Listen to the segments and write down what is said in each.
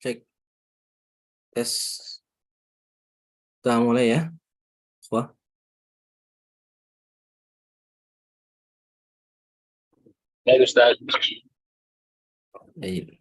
Cek tes. Kita mulai ya. Wah. Baik, Ustaz. Baik.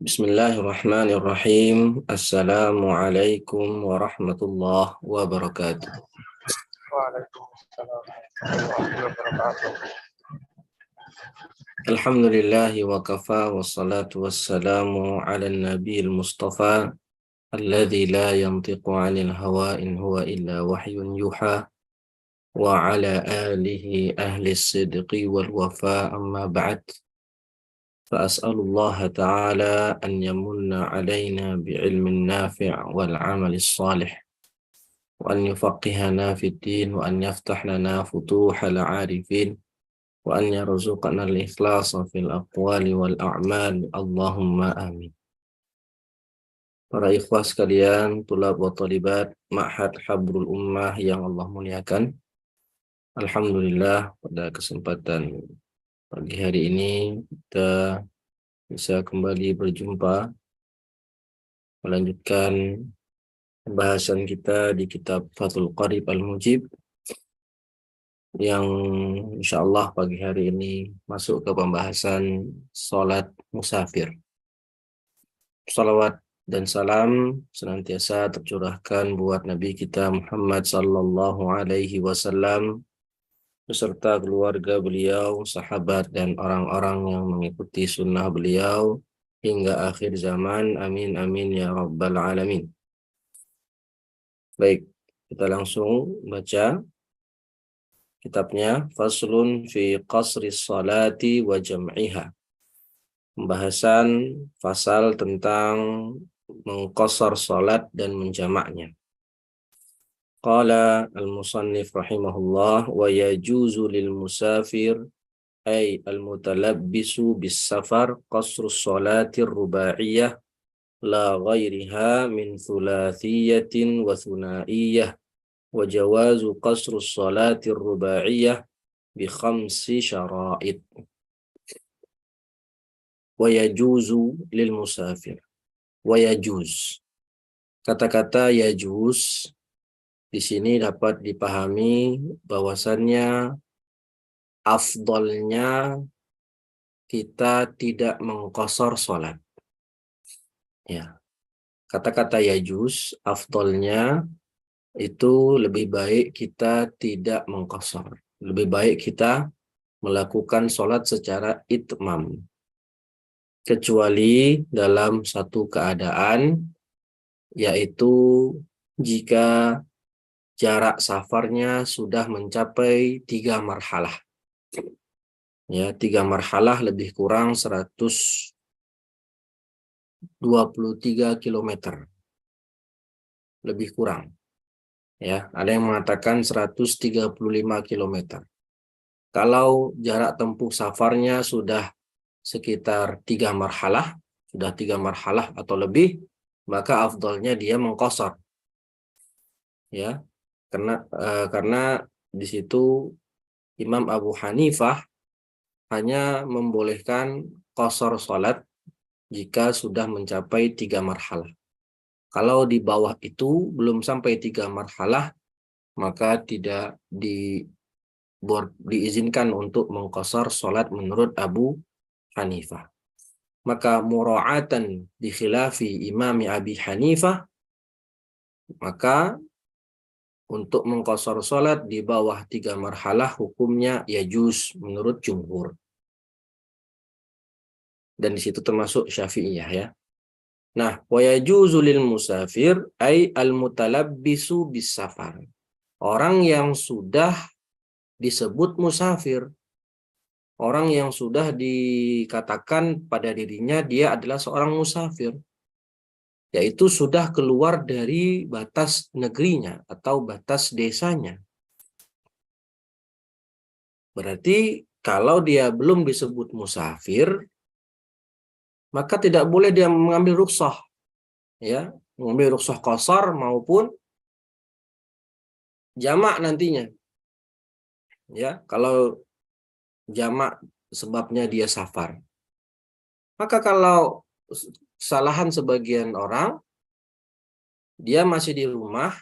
Bismillahirrahmanirrahim. Assalamualaikum warahmatullahi wabarakatuh. Waalaikumsalam warahmatullahi wabarakatuh. Alhamdulillahi wa kafa wassalatu wassalamu ala nabiyil mustafa alladzi la yantiqu 'anil hawa in huwa illa wahyun yuha wa ala alihi ahli sidqi wal wafa amma ba'd. فأسأل الله تعالى أن يمن علينا بعلم نافع والعمل الصالح وأن يفقهنا في الدين وأن يفتح لنا فتوح العارفين وأن يرزقنا الإخلاص في الأقوال والأعمال اللهم آمين. Para ikhwah sekalian, tulab wa talibat Ma'had Habrul Ummah yang Allah muliakan. Alhamdulillah pada kesempatan pagi hari ini kita bisa kembali berjumpa melanjutkan pembahasan kita di kitab Fathul Qarib Al-Mujib yang insyaallah pagi hari ini masuk ke pembahasan sholat musafir. Salawat dan salam senantiasa tercurahkan buat Nabi kita Muhammad sallallahu alaihi wasallam beserta keluarga beliau, sahabat dan orang-orang yang mengikuti sunnah beliau hingga akhir zaman. Amin amin ya rabbal alamin. Baik, kita langsung baca kitabnya. Faslun fi qasri salati wa jam'iha. Pembahasan fasal tentang mengqasar salat dan menjamaknya. Qala al-musannif rahimahullah wa yajuzu lil musafir ay al-mutalabbisu bis safar qasru salati rubaiyah la ghairiha min thulathiyatin wa thunaiyah wa jawazu qasru salati rubaiyah bi khamsi syara'id. Wa yajuzu lil musafir. Wa yajuz. Kata-kata yajuz di sini dapat dipahami bahwasannya afdolnya kita tidak mengqasar salat. Ya. Kata-kata yajuz, afdolnya itu lebih baik kita tidak mengqasar. Lebih baik kita melakukan salat secara itmam. Kecuali dalam satu keadaan, yaitu jika jarak safarnya sudah mencapai 3 marhalah. Ya, 3 marhalah lebih kurang 123 km. Lebih kurang. Ya, ada yang mengatakan 135 km. Kalau jarak tempuh safarnya sudah sekitar 3 marhalah, sudah 3 marhalah atau lebih, maka afdalnya dia mengqasar. Ya, karena di situ Imam Abu Hanifah hanya membolehkan qasar salat jika sudah mencapai 3 marhalah. Kalau di bawah itu belum sampai 3 marhalah, maka tidak diizinkan untuk mengqasar salat menurut Abu Hanifah. Maka mura'atan di khilafi Imam Abi Hanifah, maka untuk mengqasar salat di bawah 3 marhalah hukumnya yajuz menurut jumhur. Dan di situ termasuk Syafi'iyah ya. Nah, wa yajuzu lil musafir ay al mutalabbisu bis safar. Orang yang sudah disebut musafir, orang yang sudah dikatakan pada dirinya dia adalah seorang musafir, yaitu sudah keluar dari batas negerinya atau batas desanya. Berarti kalau dia belum disebut musafir, maka tidak boleh dia mengambil rukhsah, ya, mengambil rukhsah qasar maupun jamak nantinya. Ya, kalau jamak sebabnya dia safar. Maka kalau kesalahan sebagian orang, dia masih di rumah,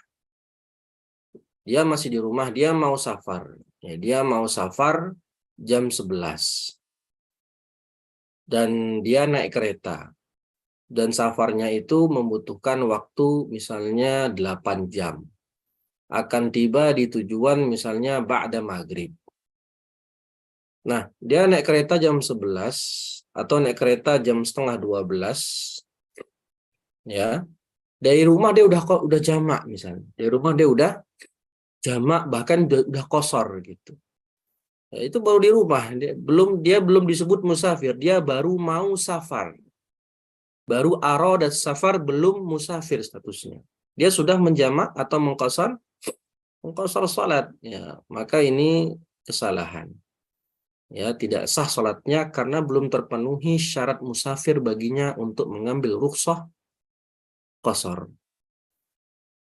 dia mau safar. Ya, dia mau safar jam 11. Dan dia naik kereta. Dan safarnya itu membutuhkan waktu misalnya 8 jam. Akan tiba di tujuan misalnya ba'da maghrib. Nah, dia naik kereta jam 11 atau naik kereta jam setengah 12, ya. Dari rumah dia udah jamak misalnya. Dari rumah dia udah jamak, bahkan udah qashar gitu. Ya, itu baru di rumah, dia belum disebut musafir, dia baru mau safar. Baru arada safar, belum musafir statusnya. Dia sudah menjamak atau mengqashar salat, ya, maka ini kesalahan. Ya, tidak sah salatnya karena belum terpenuhi syarat musafir baginya untuk mengambil rukhsah qashar.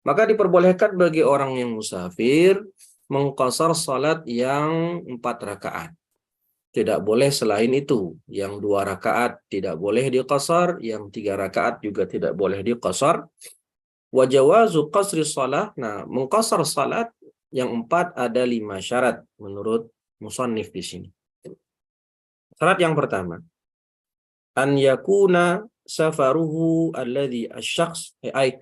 Maka diperbolehkan bagi orang yang musafir mengqashar salat yang 4 rakaat. Tidak boleh selain itu. Yang 2 rakaat tidak boleh diqashar, yang 3 rakaat juga tidak boleh diqashar. Wa jawazu qasri shalah. Nah, mengqashar salat yang 4 ada 5 syarat menurut musannif di sini. Syarat yang pertama, an yakuna safaruhu alladhi asy-syakhs ay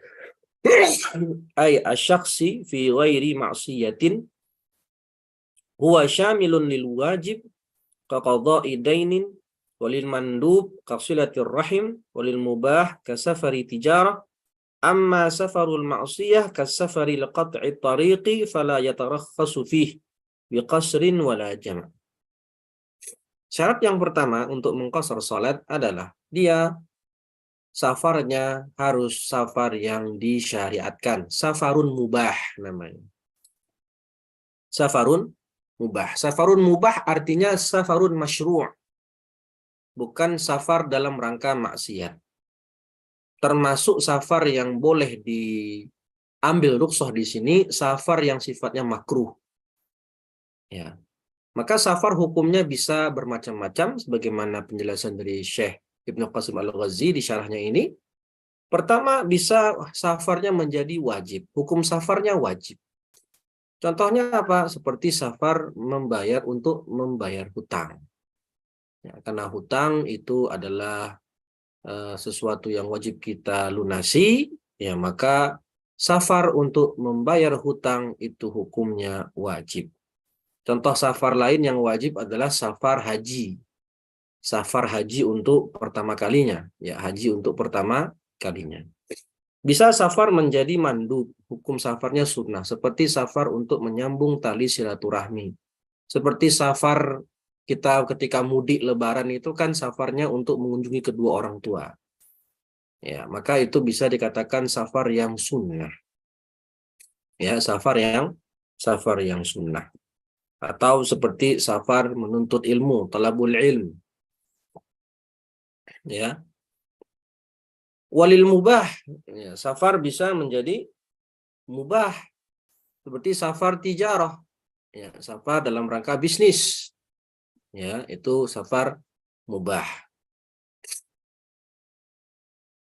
asy-syakhsi fi ghairi ma'siyatin huwa syamilun lil wajib ka qada'i dainin walil mandub ka silatir rahim walil mubah ka safari tijarah amma safarul ma'siyah ka safari liqat'i tariqi fala yatarakhasu fihi biqasrin wala jam'. Syarat yang pertama untuk mengqashar salat adalah dia safarnya harus safar yang disyariatkan, safarun mubah namanya. Safarun mubah. Safarun mubah artinya safarun masyru', bukan safar dalam rangka maksiat. Termasuk safar yang boleh diambil rukhsah di sini, safar yang sifatnya makruh. Ya. Maka safar hukumnya bisa bermacam-macam sebagaimana penjelasan dari Syekh Ibnu Qasim Al-Ghazi di syarahnya ini. Pertama, bisa safarnya menjadi wajib. Hukum safarnya wajib. Contohnya apa? Seperti safar untuk membayar hutang. Ya, karena hutang itu adalah sesuatu yang wajib kita lunasi, ya maka safar untuk membayar hutang itu hukumnya wajib. Contoh safar lain yang wajib adalah safar haji. Safar haji untuk pertama kalinya, ya haji untuk pertama kalinya. Bisa safar menjadi mandub, hukum safarnya sunnah, seperti safar untuk menyambung tali silaturahmi. Seperti safar kita ketika mudik lebaran itu kan safarnya untuk mengunjungi kedua orang tua. Ya, maka itu bisa dikatakan safar yang sunnah. Ya, safar yang sunnah. Atau seperti safar menuntut ilmu, talabul ilm. Ya. Walil mubah, ya, safar bisa menjadi mubah seperti safar tijarah, ya, safar dalam rangka bisnis, ya, itu safar mubah.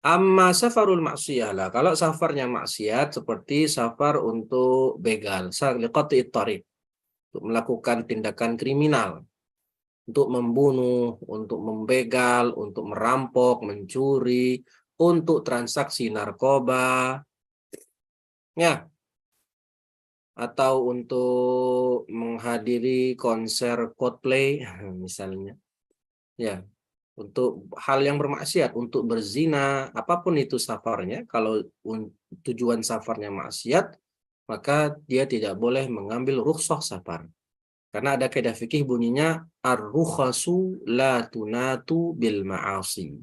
Amma safarul maksiyah lah, kalau safarnya maksiat seperti safar untuk begal, liqati tariq, untuk melakukan tindakan kriminal, untuk membunuh, untuk membegal, untuk merampok, mencuri, untuk transaksi narkoba, ya, atau untuk menghadiri konser Coldplay misalnya, ya, untuk hal yang bermaksiat, untuk berzina, apapun itu safarnya, kalau tujuan safarnya maksiat, maka dia tidak boleh mengambil rukhsah safar. Karena ada kaidah fikih bunyinya ar-rukhasu la tunatu bil ma'asi.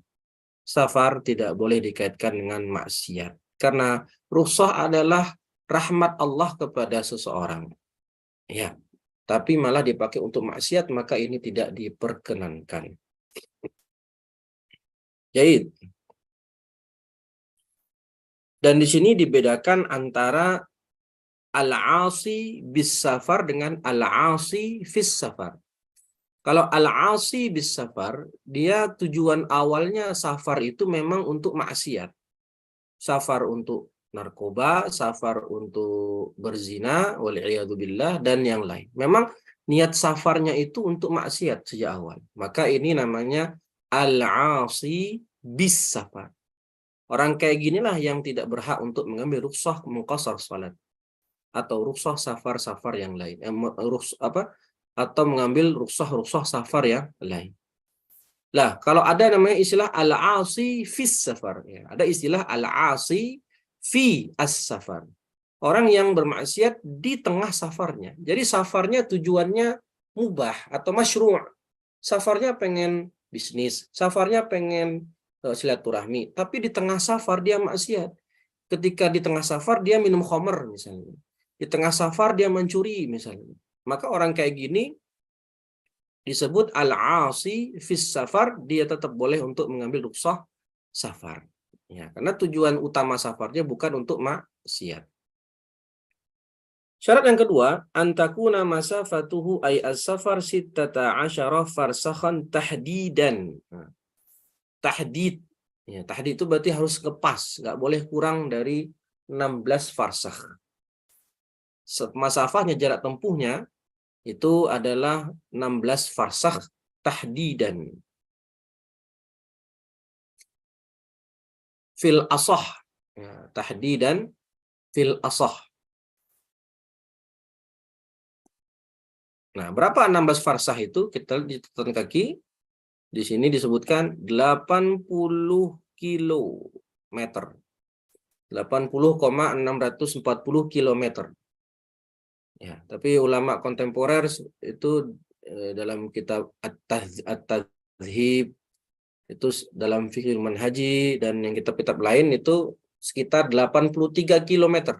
Safar tidak boleh dikaitkan dengan maksiat. Karena rukhsah adalah rahmat Allah kepada seseorang. Ya, tapi malah dipakai untuk maksiat, maka ini tidak diperkenankan. Jaid. Dan di sini dibedakan antara al-'asi bis safar dengan al-'asi fis safar. Kalau al-'asi bis safar, dia tujuan awalnya safar itu memang untuk maksiat. Safar untuk narkoba, safar untuk berzina, wal'iyadzubillah, dan yang lain. Memang niat safarnya itu untuk maksiat sejak awal. Maka ini namanya al-'asi bis safar. Orang kayak ginilah yang tidak berhak untuk mengambil rukhsah muqassar salat atau rukhsah safar-safar yang lain. Atau mengambil rukhsah safar yang lain. Lah, kalau ada namanya istilah al-'asi fis safar, ya. Ada istilah al-'asi fi as-safar. Orang yang bermaksiat di tengah safarnya. Jadi safarnya tujuannya mubah atau masyru'. Safarnya pengen bisnis, safarnya pengen silaturahmi, tapi di tengah safar dia maksiat. Ketika di tengah safar dia minum khamr misalnya. Di tengah safar dia mencuri misalnya. Maka orang kayak gini disebut al-'asi fis safar, dia tetap boleh untuk mengambil rukhsah safar. Ya, karena tujuan utama safarnya bukan untuk maksiat. Syarat yang kedua, antakuna masafatuhu ay as-safar 16 farsakhan tahdidan. Nah, tahdid. Ya, tahdid itu berarti harus ngepas, nggak boleh kurang dari 16 farsakh. Masafahnya, jarak tempuhnya itu adalah 16 farsakh tahdidan. Fil asah. Ya, tahdidan fil asah. Nah, berapa 16 farsakh itu? Kita di catatan kaki. Di sini disebutkan 80 kilometer. 80,640 kilometer. Ya, tapi ulama kontemporer itu dalam kitab At-Tadhhib, itu dalam Fiqhul Manhaji, dan yang kitab-kitab lain itu sekitar 83 kilometer.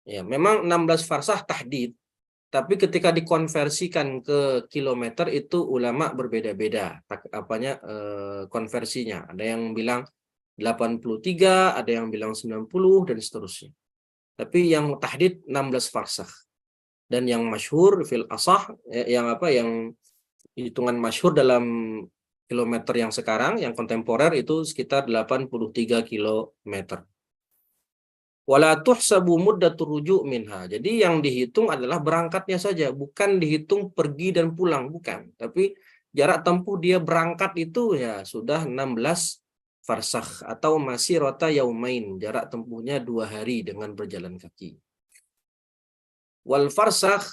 Ya, memang 16 farsakh tahdid. Tapi ketika dikonversikan ke kilometer itu ulama berbeda-beda konversinya. Ada yang bilang 83, ada yang bilang 90 dan seterusnya. Tapi yang tahdid 16 farsakh. Dan yang masyhur fil asah yang hitungan masyhur dalam kilometer yang sekarang, yang kontemporer itu sekitar 83 kilometer. Wala tuhsabu muddatur ruju' minha. Jadi yang dihitung adalah berangkatnya saja, bukan dihitung pergi dan pulang, bukan. Tapi jarak tempuh dia berangkat itu ya sudah 16 farsakh atau masirata yaumain, jarak tempuhnya 2 hari dengan berjalan kaki. Wal farsakh.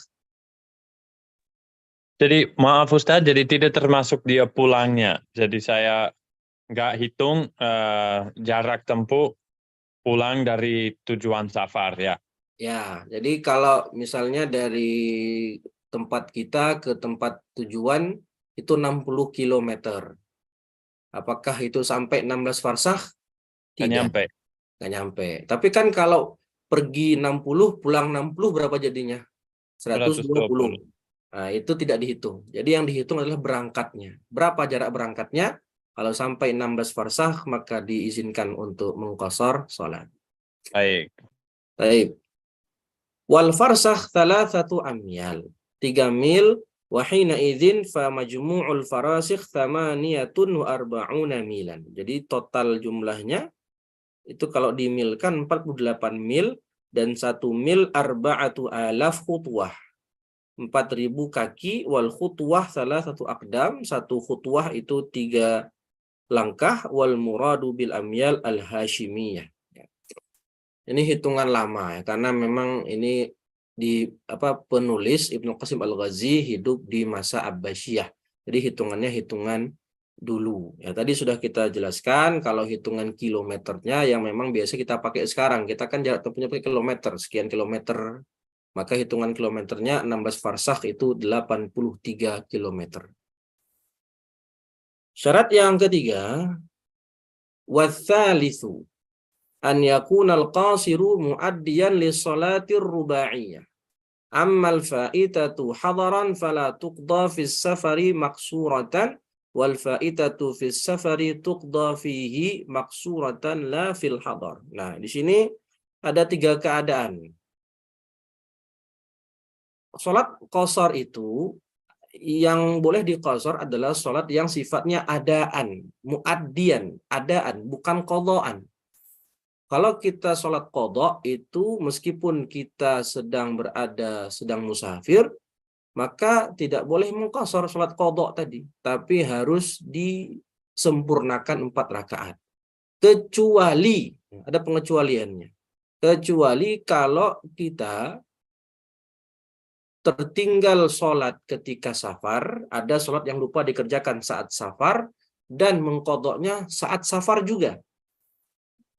Jadi maaf Ustaz, jadi tidak termasuk dia pulangnya. Jadi saya nggak hitung jarak tempuh pulang dari tujuan safar ya. Ya, jadi kalau misalnya dari tempat kita ke tempat tujuan itu 60 km. Apakah itu sampai 16 farsakh? Nggak Tidak. nyampe. Nggak nyampe. Tapi kan kalau pergi 60, pulang 60 berapa jadinya? 120. Nah, itu tidak dihitung. Jadi yang dihitung adalah berangkatnya. Berapa jarak berangkatnya? Kalau sampai 16 farsakh maka diizinkan untuk mengqashar salat. Baik. Baik. Wal farsakh 3 amyal. 3 mil wa hina idzin fa majmu'ul farasikh 48 milan. Jadi total jumlahnya itu kalau dimilkan 48 mil dan 1 mil 4,000 khutwah. 4.000 kaki, wal khutwah 3 aqdam, 1 khutwah itu 3 langkah, wal muradu bil amyal al hashimiyah. Ini hitungan lama ya, karena memang ini penulis Ibnu Qasim Al-Ghazi hidup di masa Abbasiyah. Jadi hitungannya hitungan dulu. Ya, tadi sudah kita jelaskan kalau hitungan kilometernya yang memang biasa kita pakai sekarang. Kita kan jarak tempuhnya pakai kilometer, sekian kilometer. Maka hitungan kilometernya 16 farsakh itu 83 kilometer. Syarat yang ketiga, watsalitsu an yakunal qasiru muaddiyan li salatir rubaiyah. Ammal fa'itatu hadaran fala tuqda fis safari maqsuratan wal fa'itatu fis safari tuqda fihi maksuratan la fil hadar. Nah, di sini ada 3 keadaan. Sholat qashar itu yang boleh diqashar adalah sholat yang sifatnya adaan, muaddian, adaan, bukan qadhaan. Kalau kita sholat qadha itu meskipun kita sedang musafir, maka tidak boleh mengqashar sholat qadha tadi, tapi harus disempurnakan 4 rakaat. Kecuali, ada pengecualiannya. Kecuali kalau kita tertinggal sholat ketika safar, ada sholat yang lupa dikerjakan saat safar, dan mengqadhanya saat safar juga.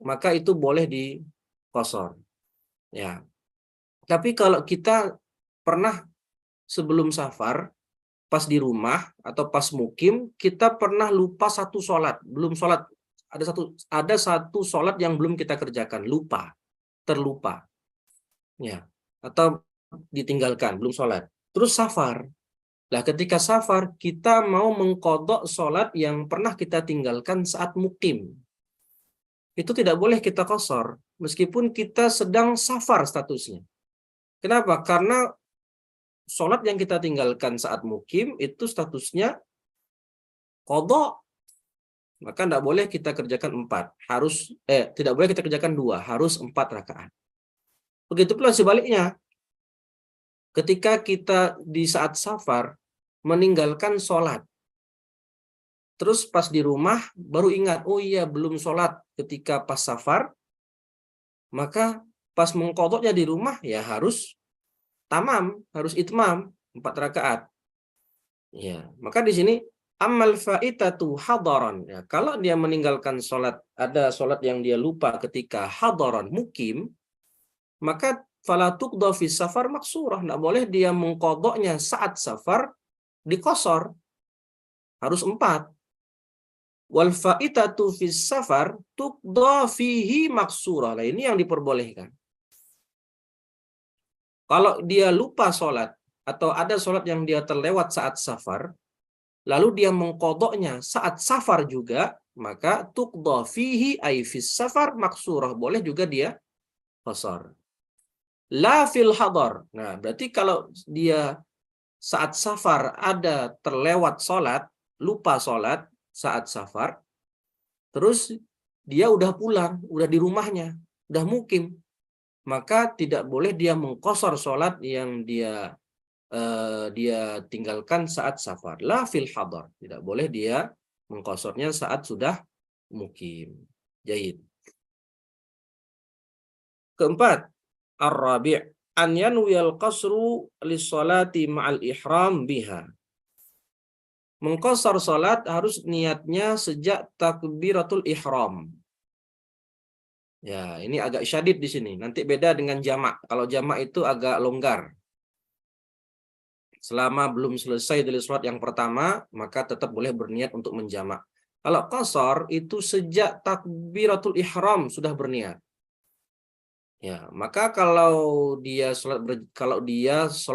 Maka itu boleh diqashar. Ya. Tapi kalau kita pernah sebelum safar, pas di rumah atau pas mukim, kita pernah lupa satu sholat, belum sholat, ada satu sholat yang belum kita kerjakan, terlupa, ya, atau ditinggalkan, belum sholat, terus safar. Nah, ketika safar kita mau mengqadha sholat yang pernah kita tinggalkan saat mukim, itu tidak boleh kita qashar, meskipun kita sedang safar statusnya. Kenapa? Karena sholat yang kita tinggalkan saat mukim itu statusnya qadha, maka tidak boleh kita kerjakan 4, tidak boleh kita kerjakan 2, harus 4 rakaat. Begitu pula sebaliknya, ketika kita di saat safar meninggalkan sholat, terus pas di rumah baru ingat, oh iya belum sholat ketika pas safar, maka pas mengqadhanya di rumah ya harus tamam, harus itmam 4 rakaat. Ya, maka di sini amal fa'itatu hadaran, ya, kalau dia meninggalkan sholat, ada sholat yang dia lupa ketika hadaran mukim, maka fala tuqda fi safar maksurah, enggak boleh dia mengqadhanya saat safar diqashar, harus 4. Wal fa'itatu fi safar tuqda fihi maksurah. Nah, ini yang diperbolehkan. Kalau dia lupa sholat atau ada sholat yang dia terlewat saat safar, lalu dia mengqadhanya saat safar juga, maka tuqda fihi ay fis safar maksurah, boleh juga dia qashar. La fil hadar. Nah, berarti kalau dia saat safar ada terlewat sholat, lupa sholat saat safar, terus dia udah pulang, udah di rumahnya, udah mukim, maka tidak boleh dia mengqashar sholat yang dia tinggalkan saat safar. La fil hadar. Tidak boleh dia mengqasharnya saat sudah mukim. Jayid. Keempat, ar-rabi' an yanwiyal qasru lis-salati ma'al ihram biha. Mengqashar salat harus niatnya sejak takbiratul ihram. Ya, ini agak syadid di sini. Nanti beda dengan jamak. Kalau jamak itu agak longgar. Selama belum selesai dari sholat yang pertama, maka tetap boleh berniat untuk menjamak. Kalau qashar itu sejak takbiratul ihram sudah berniat. Ya, maka kalau dia sholat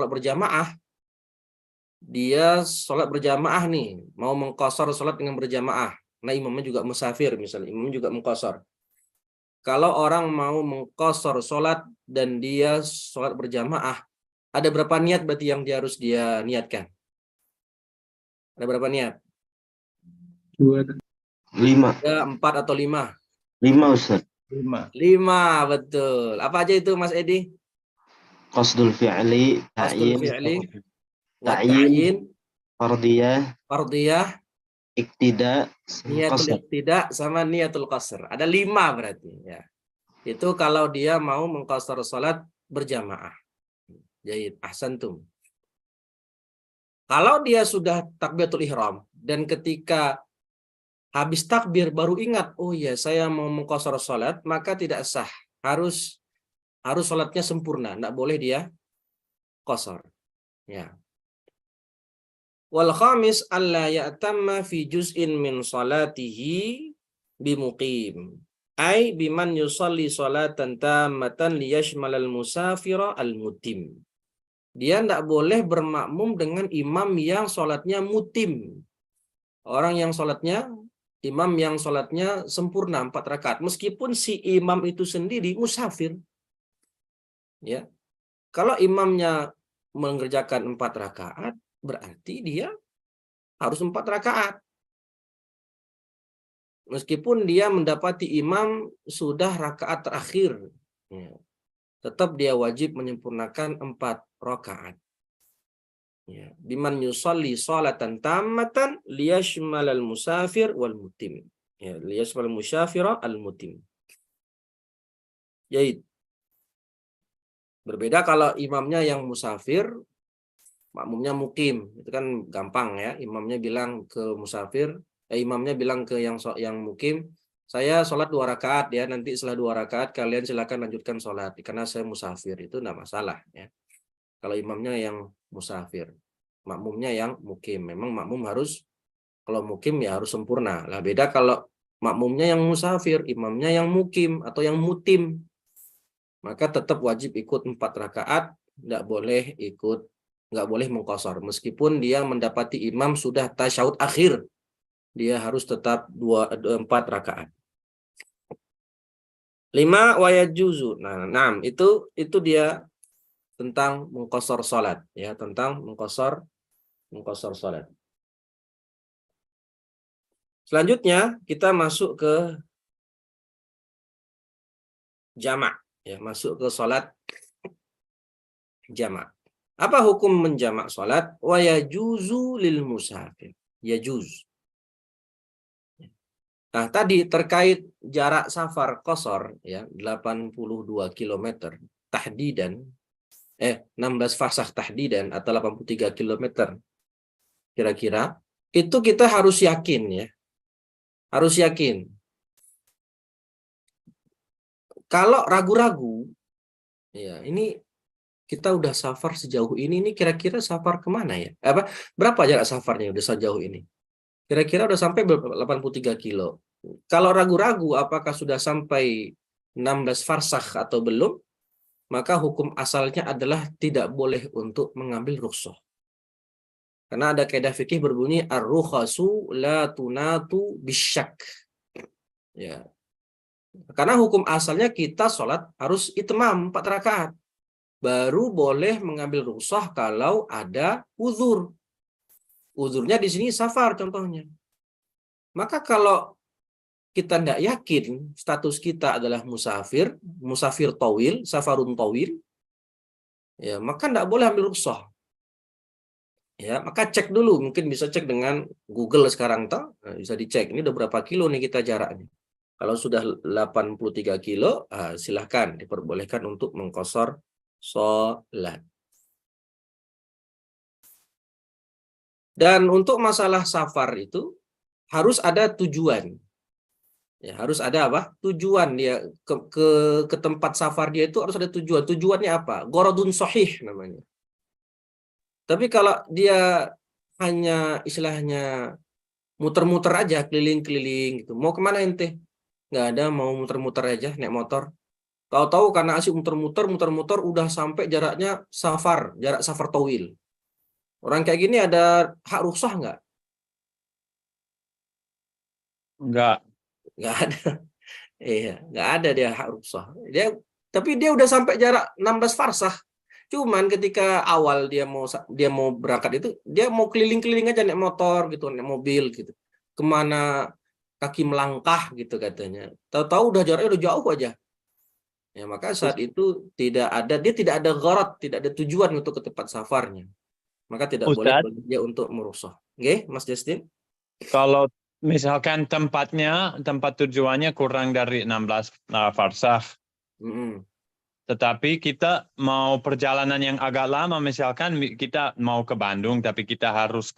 berjamaah, dia sholat berjamaah nih, mau mengqashar sholat dengan berjamaah. Nah, imamnya juga musafir misalnya, imamnya juga mengqashar. Kalau orang mau mengqashar sholat dan dia sholat berjamaah, ada berapa niat berarti yang dia niatkan? Ada berapa niat? 2, 5. Ada 4 atau 5? 5 Ustaz. 5. 5, betul. Apa aja itu Mas Edi? Qasdul fi'li, Qasdul ta'yin, fi'li, ta'yin, fardiyah, fardiyah, iktida, niatul qasr. iqtida, sama niatul qasr. Ada 5 berarti ya. Itu kalau dia mau mengqashar salat berjamaah. Jayid, ahsantum. Kalau dia sudah takbiratul ihram dan ketika habis takbir baru ingat, oh ya saya mau mengqashar salat, maka tidak sah. Harus salatnya sempurna, tidak boleh dia qashar. Ya. Wal khamis alla ya'tamma fi juz'in min salatihi bimuqim. Ai biman yusalli salatan tammatan liyashmalal musafira al-mutim. Dia tidak boleh bermakmum dengan imam yang sholatnya mutim. Orang yang sholatnya, imam yang sholatnya sempurna 4 rakaat. Meskipun si imam itu sendiri musafir. Ya. Kalau imamnya mengerjakan 4 rakaat, berarti dia harus 4 rakaat. Meskipun dia mendapati imam sudah rakaat terakhir. Ya. Tetap dia wajib menyempurnakan 4 rakaat. Ya. Biman yusalli salatan tammatan liyashmalal musafir wal mutim. Ya, liyashmalal musyafira al mutim. Yaitu berbeda kalau imamnya yang musafir, makmumnya mukim. Itu kan gampang ya. Imamnya bilang ke musafir, imamnya bilang ke yang mukim, saya sholat 2 rakaat ya. Nanti setelah 2 rakaat kalian silakan lanjutkan sholat karena saya musafir. Itu enggak masalah ya. Kalau imamnya yang musafir, makmumnya yang mukim. Memang makmum harus, kalau mukim ya harus sempurna. Lah beda kalau makmumnya yang musafir, imamnya yang mukim atau yang mutim. Maka tetap wajib ikut 4 rakaat, nggak boleh mengqashar. Meskipun dia mendapati imam sudah tasyahud akhir, dia harus tetap 4 rakaat. 5 wayajuzu. Nah, itu dia tentang mengqashar salat ya, tentang mengqashar salat. Selanjutnya kita masuk ke jamak ya, masuk ke salat jamak. Apa hukum menjamak salat? Wa yajuzu lil musafir. Yajuz. Nah, tadi terkait jarak safar qashar ya, 82 km tahdidan 16 farsakh tahdidan atau 83 km kira-kira, itu kita harus yakin ya. Harus yakin. Kalau ragu-ragu ya, ini kita udah safar sejauh ini kira-kira safar kemana ya? Berapa jarak safarnya udah sejauh ini? Kira-kira udah sampai 83 kilo. Kalau ragu-ragu apakah sudah sampai 16 farsakh atau belum, maka hukum asalnya adalah tidak boleh untuk mengambil rukhsah. Karena ada kaidah fikih berbunyi ar-rukhasu la tunatu bisyak. Ya. Karena hukum asalnya kita sholat harus itmam 4 rakaat. Baru boleh mengambil rukhsah kalau ada uzur. Uzurnya di sini safar contohnya. Maka kalau kita tidak yakin status kita adalah musafir tawil, safarun tawil, ya maka tidak boleh ambil rukhsah. Ya, maka cek dulu, mungkin bisa cek dengan Google sekarang bisa dicek ini udah berapa kilo nih kita jaraknya. Kalau sudah 83 kilo, silahkan diperbolehkan untuk mengqashar sholat. Dan untuk masalah safar itu harus ada tujuan. Ya, harus ada apa? Tujuan dia ke tempat safar dia itu harus ada tujuan. Tujuannya apa? Gharadun shahih namanya. Tapi kalau dia hanya istilahnya muter-muter aja, keliling-keliling gitu. Mau kemana ente? Nggak ada, mau muter-muter aja naik motor. Tahu-tahu karena asyik muter-muter udah sampai jarak safar tawil. Orang kayak gini ada hak rukhsah nggak? Enggak. Nggak ada. Iya, nggak ada dia hak rukhsah. Tapi dia udah sampai jarak 16 farsakh. Cuman ketika awal dia mau berangkat itu, dia mau keliling-keliling aja naik motor gitu, naik mobil gitu. Kemana kaki melangkah gitu katanya. Tahu-tahu udah jaraknya udah jauh aja. Ya, maka saat itu dia tidak ada gharad, tidak ada tujuan untuk ke tempat safarnya. Maka tidak boleh bagi dia untuk merukhsah. Oke, Mas Justin? Kalau misalkan tempat tujuannya kurang dari 16 farsakh, tetapi kita mau perjalanan yang agak lama, misalkan kita mau ke Bandung, tapi kita harus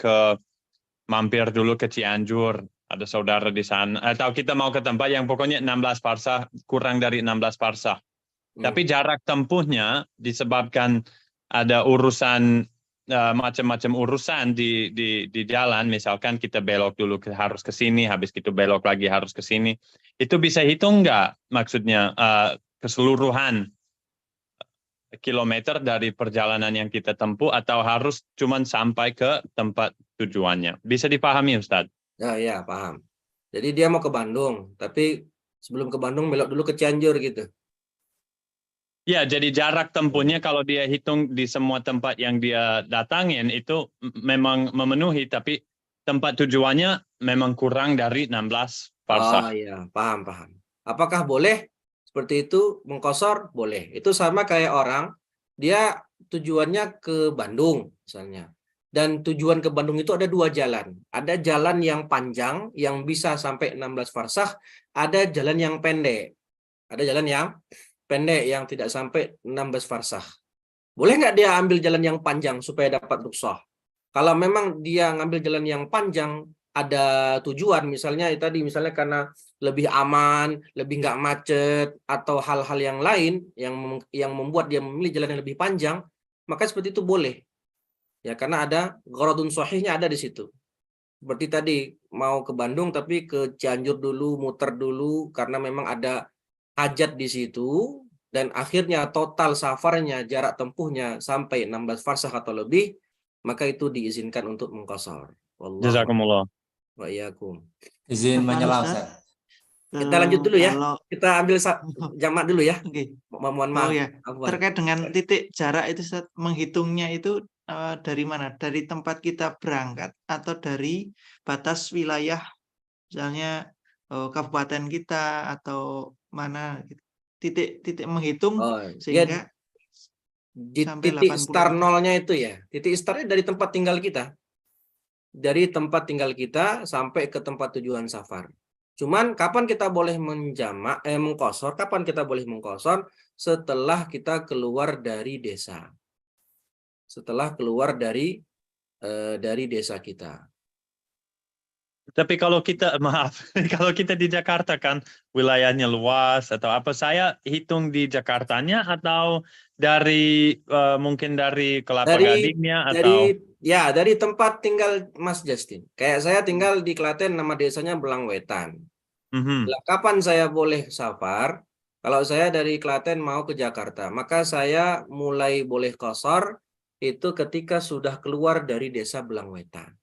mampir dulu ke Cianjur, ada saudara di sana, atau kita mau ke tempat yang pokoknya 16 farsakh, kurang dari 16 farsakh. Tapi jarak tempuhnya disebabkan ada urusan, macam-macam urusan di jalan, misalkan kita belok dulu harus ke sini, habis itu belok lagi harus ke sini. Itu bisa hitung nggak maksudnya keseluruhan kilometer dari perjalanan yang kita tempuh, atau harus cuman sampai ke tempat tujuannya? Bisa dipahami, Ustaz? Nah, ya, paham. Jadi dia mau ke Bandung, tapi sebelum ke Bandung belok dulu ke Cianjur gitu. Ya, jadi jarak tempuhnya kalau dia hitung di semua tempat yang dia datangin itu memang memenuhi, tapi tempat tujuannya memang kurang dari 16 Oh farsakh. iya, paham. Apakah boleh seperti itu mengkosor? Boleh. Itu sama kayak orang, dia tujuannya ke Bandung misalnya. Dan tujuan ke Bandung itu ada 2 jalan. Ada jalan yang panjang yang bisa sampai 16 farsakh, ada jalan yang pendek. Ada jalan yang pendek yang tidak sampai 16 farsakh. Boleh nggak dia ambil jalan yang panjang supaya dapat rukhsah? Kalau memang dia ngambil jalan yang panjang, ada tujuan, misalnya tadi misalnya karena lebih aman, lebih nggak macet, atau hal-hal yang lain yang membuat dia memilih jalan yang lebih panjang, maka seperti itu boleh. Ya, karena ada gharadun sahihnya ada di situ. Seperti tadi mau ke Bandung tapi ke Cianjur dulu, muter dulu karena memang ada hajat di situ, dan akhirnya total safarnya, jarak tempuhnya sampai 16 farsakh atau lebih, maka itu diizinkan untuk mengqashar. Wallahu Jazakumullah. wa iyyakum. Izin Apaan, menyelam, Ustaz? Ustaz. Kita lanjut dulu ya. Kalau Kita ambil jamak dulu ya. Oke. Mohon Oh maaf. ya, Afwan. terkait dengan titik jarak itu Ustaz, menghitungnya itu dari mana? Dari tempat kita berangkat atau dari batas wilayah, misalnya kabupaten kita atau mana gitu. Titik menghitung Oh, ya, sehingga di sampai titik 80 start meter. nolnya itu ya. Titik startnya dari tempat tinggal kita. Dari tempat tinggal kita sampai ke tempat tujuan safar. Cuman kapan kita boleh mengqashar? Kapan kita boleh mengqashar? Setelah kita keluar dari desa. Setelah keluar dari desa kita. Tapi kalau kita, maaf, kalau kita di Jakarta kan wilayahnya luas atau apa, saya hitung di Jakartanya atau dari mungkin dari Kelapa Gadingnya atau dari tempat tinggal Mas Justin. Kayak saya tinggal di Klaten, nama desanya Belangwetan. Lah, kapan saya boleh safar? Kalau saya dari Klaten mau ke Jakarta, maka saya mulai boleh qashar itu ketika sudah keluar dari desa Belangwetan.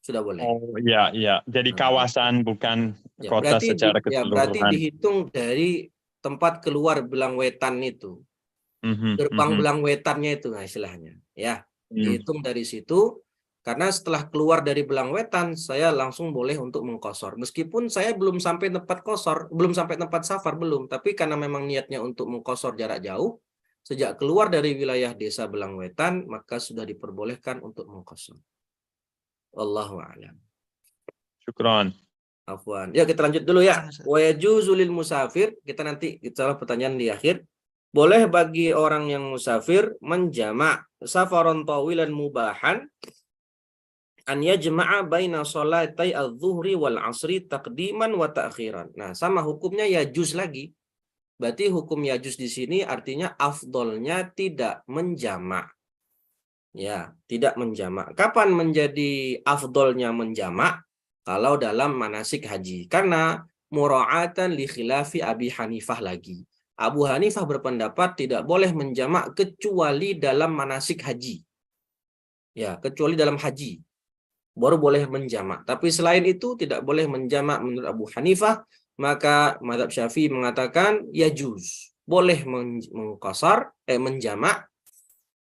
Sudah boleh. Oh iya, iya. Jadi kawasan bukan Ya, kota secara berarti keseluruhan. dihitung dari tempat keluar Belangwetan itu. Gerbang Belangwetannya itu, nah, istilahnya. Ya, dihitung dari situ. Karena setelah keluar dari Belangwetan, saya langsung boleh untuk mengqashar. Meskipun saya belum sampai tempat qashar, belum sampai tempat safar, belum. Tapi karena memang niatnya untuk mengqashar jarak jauh, sejak keluar dari wilayah desa Belangwetan, maka sudah diperbolehkan untuk mengqashar. Wallahu a'lam. Syukron. Afwan. Ya, kita lanjut dulu ya. Wa yajuzu lil musafir, kita nanti salah pertanyaan di akhir. Boleh bagi orang yang musafir menjamak safaron tawilan mubahan an yajma'a baina sholatai adz-dzuhri wal 'asri taqdiman wa ta'khiran. Nah, sama hukumnya yajuz lagi. Berarti hukum yajuz di sini artinya afdolnya tidak menjamak. Ya, tidak menjamak. Kapan menjadi afdolnya menjamak? Kalau dalam manasik haji. Karena mura'atan li khilafi Abi Hanifah lagi. Abu Hanifah berpendapat tidak boleh menjamak kecuali dalam manasik haji. Ya, kecuali dalam haji. Baru boleh menjamak. Tapi selain itu tidak boleh menjamak menurut Abu Hanifah. Maka mazhab Syafi'i mengatakan yajuz. Boleh mengqashar, menjamak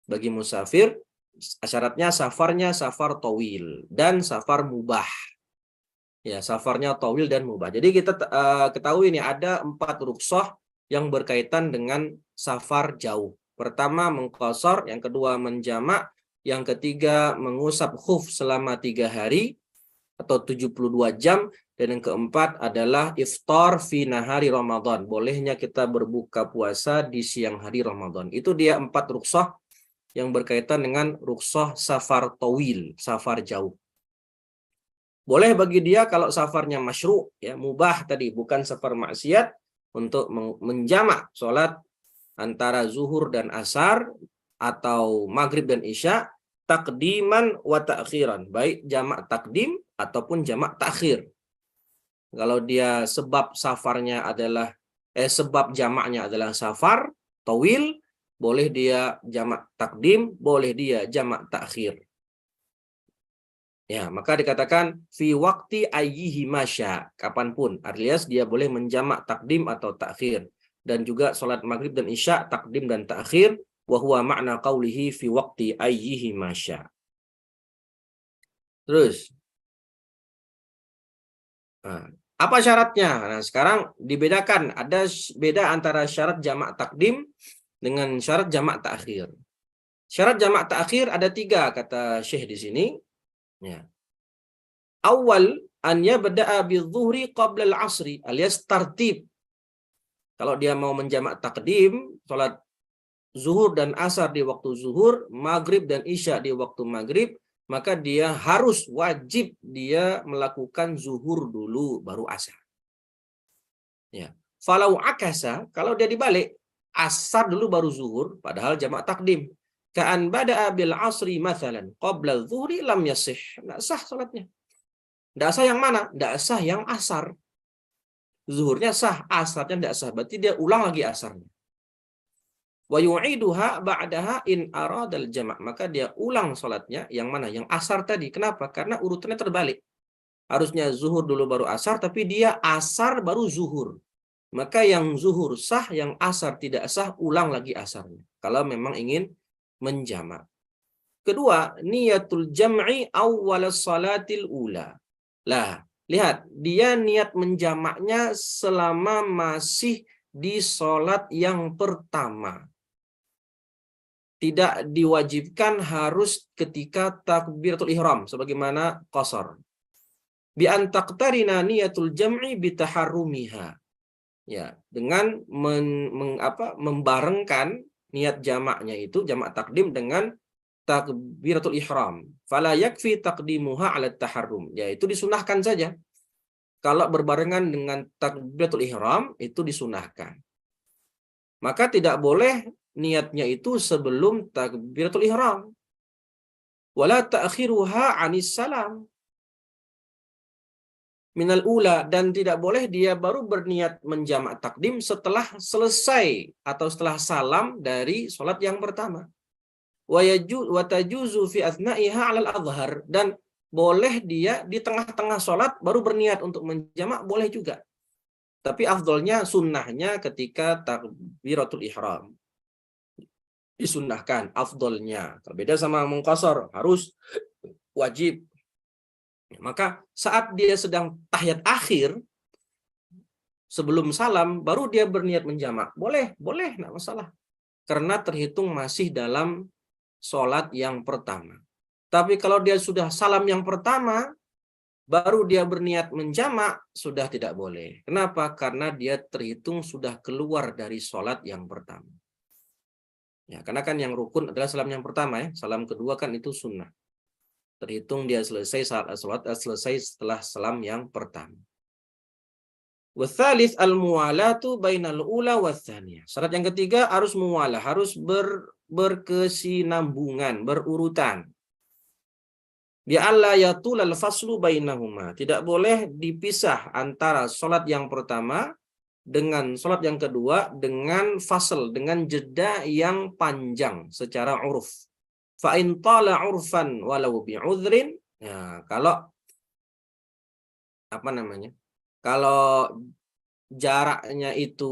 bagi musafir. Syaratnya safarnya safar tawil dan safar mubah. Ya, safarnya tawil dan mubah. Jadi kita ketahui ini ada 4 rukhsah yang berkaitan dengan safar jauh. Pertama mengqashar, yang kedua menjamak, yang ketiga mengusap khuf selama 3 hari atau 72 jam, dan yang keempat adalah iftar fi nahari Ramadan. Bolehnya kita berbuka puasa di siang hari Ramadan. Itu dia 4 rukhsah yang berkaitan dengan rukhsah safar tawil, safar jauh. Boleh bagi dia kalau safarnya masyru', ya, mubah tadi, bukan safar maksiat, untuk menjamak sholat antara zuhur dan asar atau maghrib dan isya, takdiman wa ta'khiran, baik jamak takdim ataupun jamak takhir. Kalau dia sebab jamaknya adalah safar tawil, boleh dia jamak takdim, boleh dia jamak takhir. Ya, maka dikatakan fi waqti ayyihi masya, kapanpun, alias dia boleh menjamak takdim atau takhir. Dan juga sholat maghrib dan isya takdim dan takhir, wa huwa makna qawlihi fi waqti ayyihi masya. Terus, nah, apa syaratnya? Nah, sekarang dibedakan, ada beda antara syarat jamak takdim dengan syarat jamak takhir. Syarat jamak takhir ada 3 kata Syekh di sini. Ya. Awal an yabda'a bi-dhuhri qabla al-'asri, alias tartib. Kalau dia mau menjamak takdim, salat zuhur dan asar di waktu zuhur, maghrib dan isya di waktu maghrib, maka dia harus wajib dia melakukan zuhur dulu baru asar. Ya. Falau akasa, kalau dia dibalik, asar dulu baru zuhur, padahal jamak takdim. Ka'an bada'a bil asri mathalan qabla zuhri lam yasih. Tidak sah salatnya. Tidak sah yang mana? Tidak sah yang asar. Zuhurnya sah, asarnya tidak sah. Berarti dia ulang lagi asarnya. Wa yu'iduha ba'daha in aradal jama'. Maka dia ulang salatnya yang mana? Yang asar tadi. Kenapa? Karena urutannya terbalik. Harusnya zuhur dulu baru asar, tapi dia asar baru zuhur. Maka yang zuhur sah, yang asar tidak sah, ulang lagi asarnya. Kalau memang ingin menjamak. Kedua, niyatul jam'i awwal salatil ula. Lah, lihat, dia niat menjamaknya selama masih di salat yang pertama. Tidak diwajibkan harus ketika takbiratul ihram sebagaimana qasar. Bi an taqtarina niyatul jam'i bi taharrumiha. Ya, dengan membarengkan niat jamaknya itu, jamak takdim dengan takbiratul ihram. Fala yakfi taqdimuha 'ala taharrum. Yaitu disunahkan saja. Kalau berbarengan dengan takbiratul ihram itu disunahkan. Maka tidak boleh niatnya itu sebelum takbiratul ihram. Wala ta'khiruha 'anis salam minal ula, dan tidak boleh dia baru berniat menjamak takdim setelah selesai atau setelah salam dari sholat yang pertama. Wa tajuzu fi athna'iha 'alal adhhar, dan boleh dia di tengah-tengah sholat baru berniat untuk menjamak, boleh juga. Tapi afdolnya, sunnahnya ketika takbiratul ihram. Disunnahkan, afdolnya. Kalau beda sama mengqasar, harus wajib. Maka saat dia sedang tahiyat akhir, sebelum salam, baru dia berniat menjamak. Boleh, enggak masalah. Karena terhitung masih dalam sholat yang pertama. Tapi kalau dia sudah salam yang pertama, baru dia berniat menjamak, sudah tidak boleh. Kenapa? Karena dia terhitung sudah keluar dari sholat yang pertama. Ya, karena kan yang rukun adalah salam yang pertama, ya. Salam kedua kan itu sunnah. Terhitung dia selesai saat sholat, selesai setelah salam yang pertama. Watsalits al-muwalatu bainal ula watsaniyah. Syarat yang ketiga harus muwalah, harus berkesinambungan, berurutan. Bi'alla yatulal faslu bainahuma. Tidak boleh dipisah antara sholat yang pertama dengan sholat yang kedua dengan fasl, dengan jeda yang panjang secara uruf. Fa in tala urfan walau bi'udhrin. Ya, kalau kalau jaraknya itu,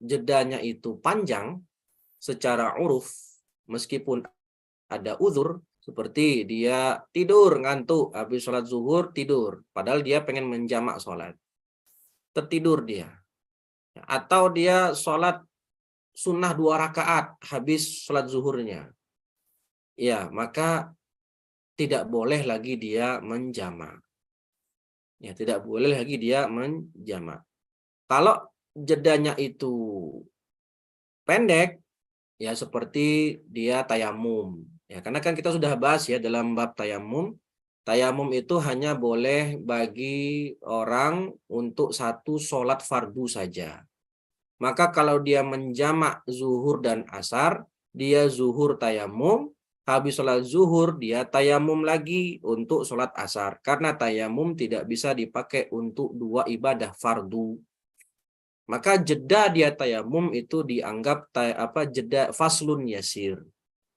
jedanya itu panjang secara uruf, meskipun ada uzur, seperti dia tidur ngantuk habis sholat zuhur, tidur padahal dia pengen menjamak sholat, tertidur dia, atau dia sholat sunnah 2 rakaat habis sholat zuhurnya, ya maka tidak boleh lagi dia menjamak. Ya, tidak boleh lagi dia menjamak. Kalau jedanya itu pendek, ya seperti dia tayamum. Ya, karena kan kita sudah bahas ya dalam bab tayamum. Tayamum itu hanya boleh bagi orang untuk satu sholat fardu saja. Maka kalau dia menjamak zuhur dan asar, dia zuhur tayamum. Habis sholat zuhur, dia tayamum lagi untuk sholat asar. Karena tayamum tidak bisa dipakai untuk 2 ibadah fardu. Maka jeda dia tayamum itu dianggap jeda faslun yasir.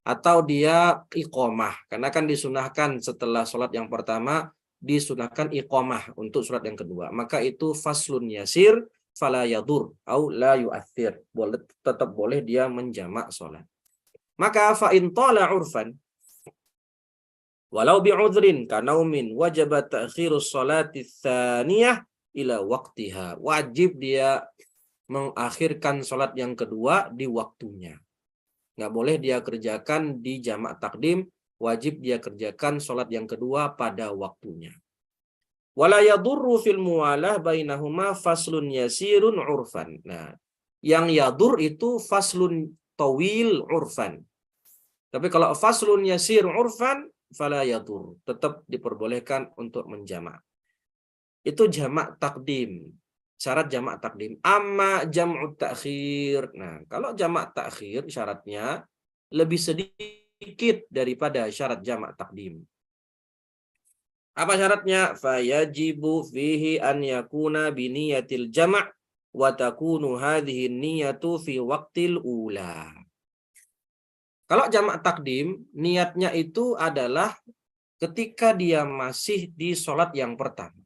atau dia iqomah, karena kan disunahkan setelah sholat yang pertama disunahkan iqomah untuk sholat yang kedua, maka itu faslun yasir fala yadur au la yu'athir, boleh, tetap boleh dia menjamak sholat. Maka fa in tala urfan walau bi'udhrin kanaumin wajaba ta'khirus sholati tsaniyah ila waqtiha, wajib dia mengakhirkan sholat yang kedua di waktunya. Nggak boleh dia kerjakan di jamak takdim, wajib dia kerjakan sholat yang kedua pada waktunya. Wala yadurru fil muwalah bainahuma faslun yasirun urfan. Nah, yang yadur itu faslun tawil urfan. Tapi kalau faslun yasir urfan, fala yadur. Tetap diperbolehkan untuk menjamak. Itu jamak takdim. Syarat jamak takdim. Amma jam'ut ta'khir. Nah, kalau jamak ta'khir syaratnya lebih sedikit daripada syarat jamak takdim. Apa syaratnya? Fayajibu fihi an yakuna biniyatil jama' wa takunu hadhihi niyatu fi waqtil ula. Kalau jamak takdim, niatnya itu adalah ketika dia masih di sholat yang pertama.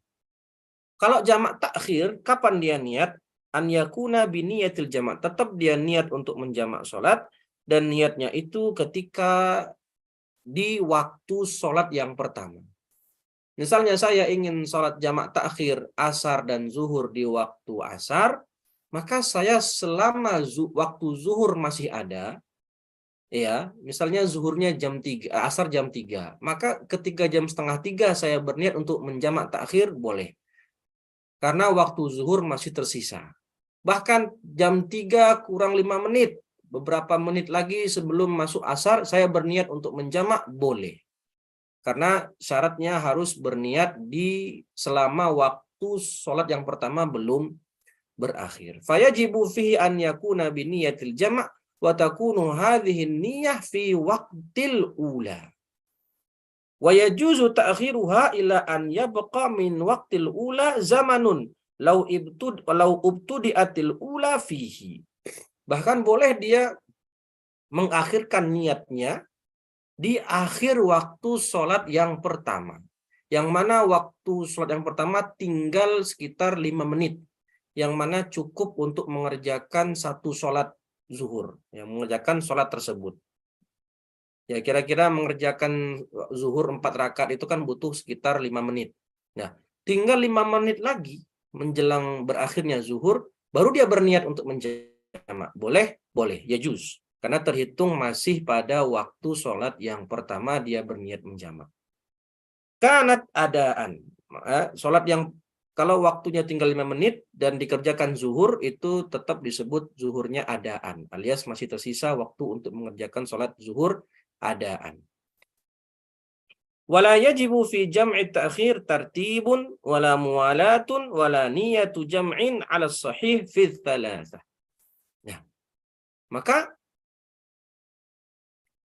Kalau jamak takhir, kapan dia niat? An yakuna biniyatil jamak. Tetap dia niat untuk menjamak sholat. Dan niatnya itu ketika di waktu sholat yang pertama. Misalnya saya ingin sholat jamak takhir asar dan zuhur di waktu asar. Maka saya selama waktu zuhur masih ada. Ya, misalnya zuhurnya jam 3, asar jam 3. Maka ketika jam setengah 3 saya berniat untuk menjamak takhir, boleh. Karena waktu zuhur masih tersisa. Bahkan jam 3 kurang 5 menit, beberapa menit lagi sebelum masuk asar, saya berniat untuk menjamak, boleh. Karena syaratnya harus berniat di selama waktu sholat yang pertama belum berakhir. Fayajibu fihi an yakuna biniyatil jama' wa takunu hadhihi niyah fi waqtil ula. Wa yajuzu ta'khiruha ila an yabqa min waqtil ula zamanun law ubtudiatil ula fihi. Bahkan boleh dia mengakhirkan niatnya di akhir waktu sholat yang pertama. Yang mana waktu sholat yang pertama tinggal sekitar 5 menit. Yang mana cukup untuk mengerjakan satu sholat zuhur. Yang mengerjakan sholat tersebut. Ya, kira-kira mengerjakan zuhur 4 rakaat itu kan butuh sekitar 5 menit. Nah, tinggal 5 menit lagi menjelang berakhirnya zuhur, baru dia berniat untuk menjamak. Boleh? Boleh. Ya juz. Karena terhitung masih pada waktu sholat yang pertama dia berniat menjamak. Kanat adaan. Sholat yang kalau waktunya tinggal 5 menit dan dikerjakan zuhur, itu tetap disebut zuhurnya adaan. Alias masih tersisa waktu untuk mengerjakan sholat zuhur adaan. Wala yajibu fi jam'i ta'khir tartibun wala muwalatun wala niyatu jam'in 'ala sahih fi thalathah. Nah, maka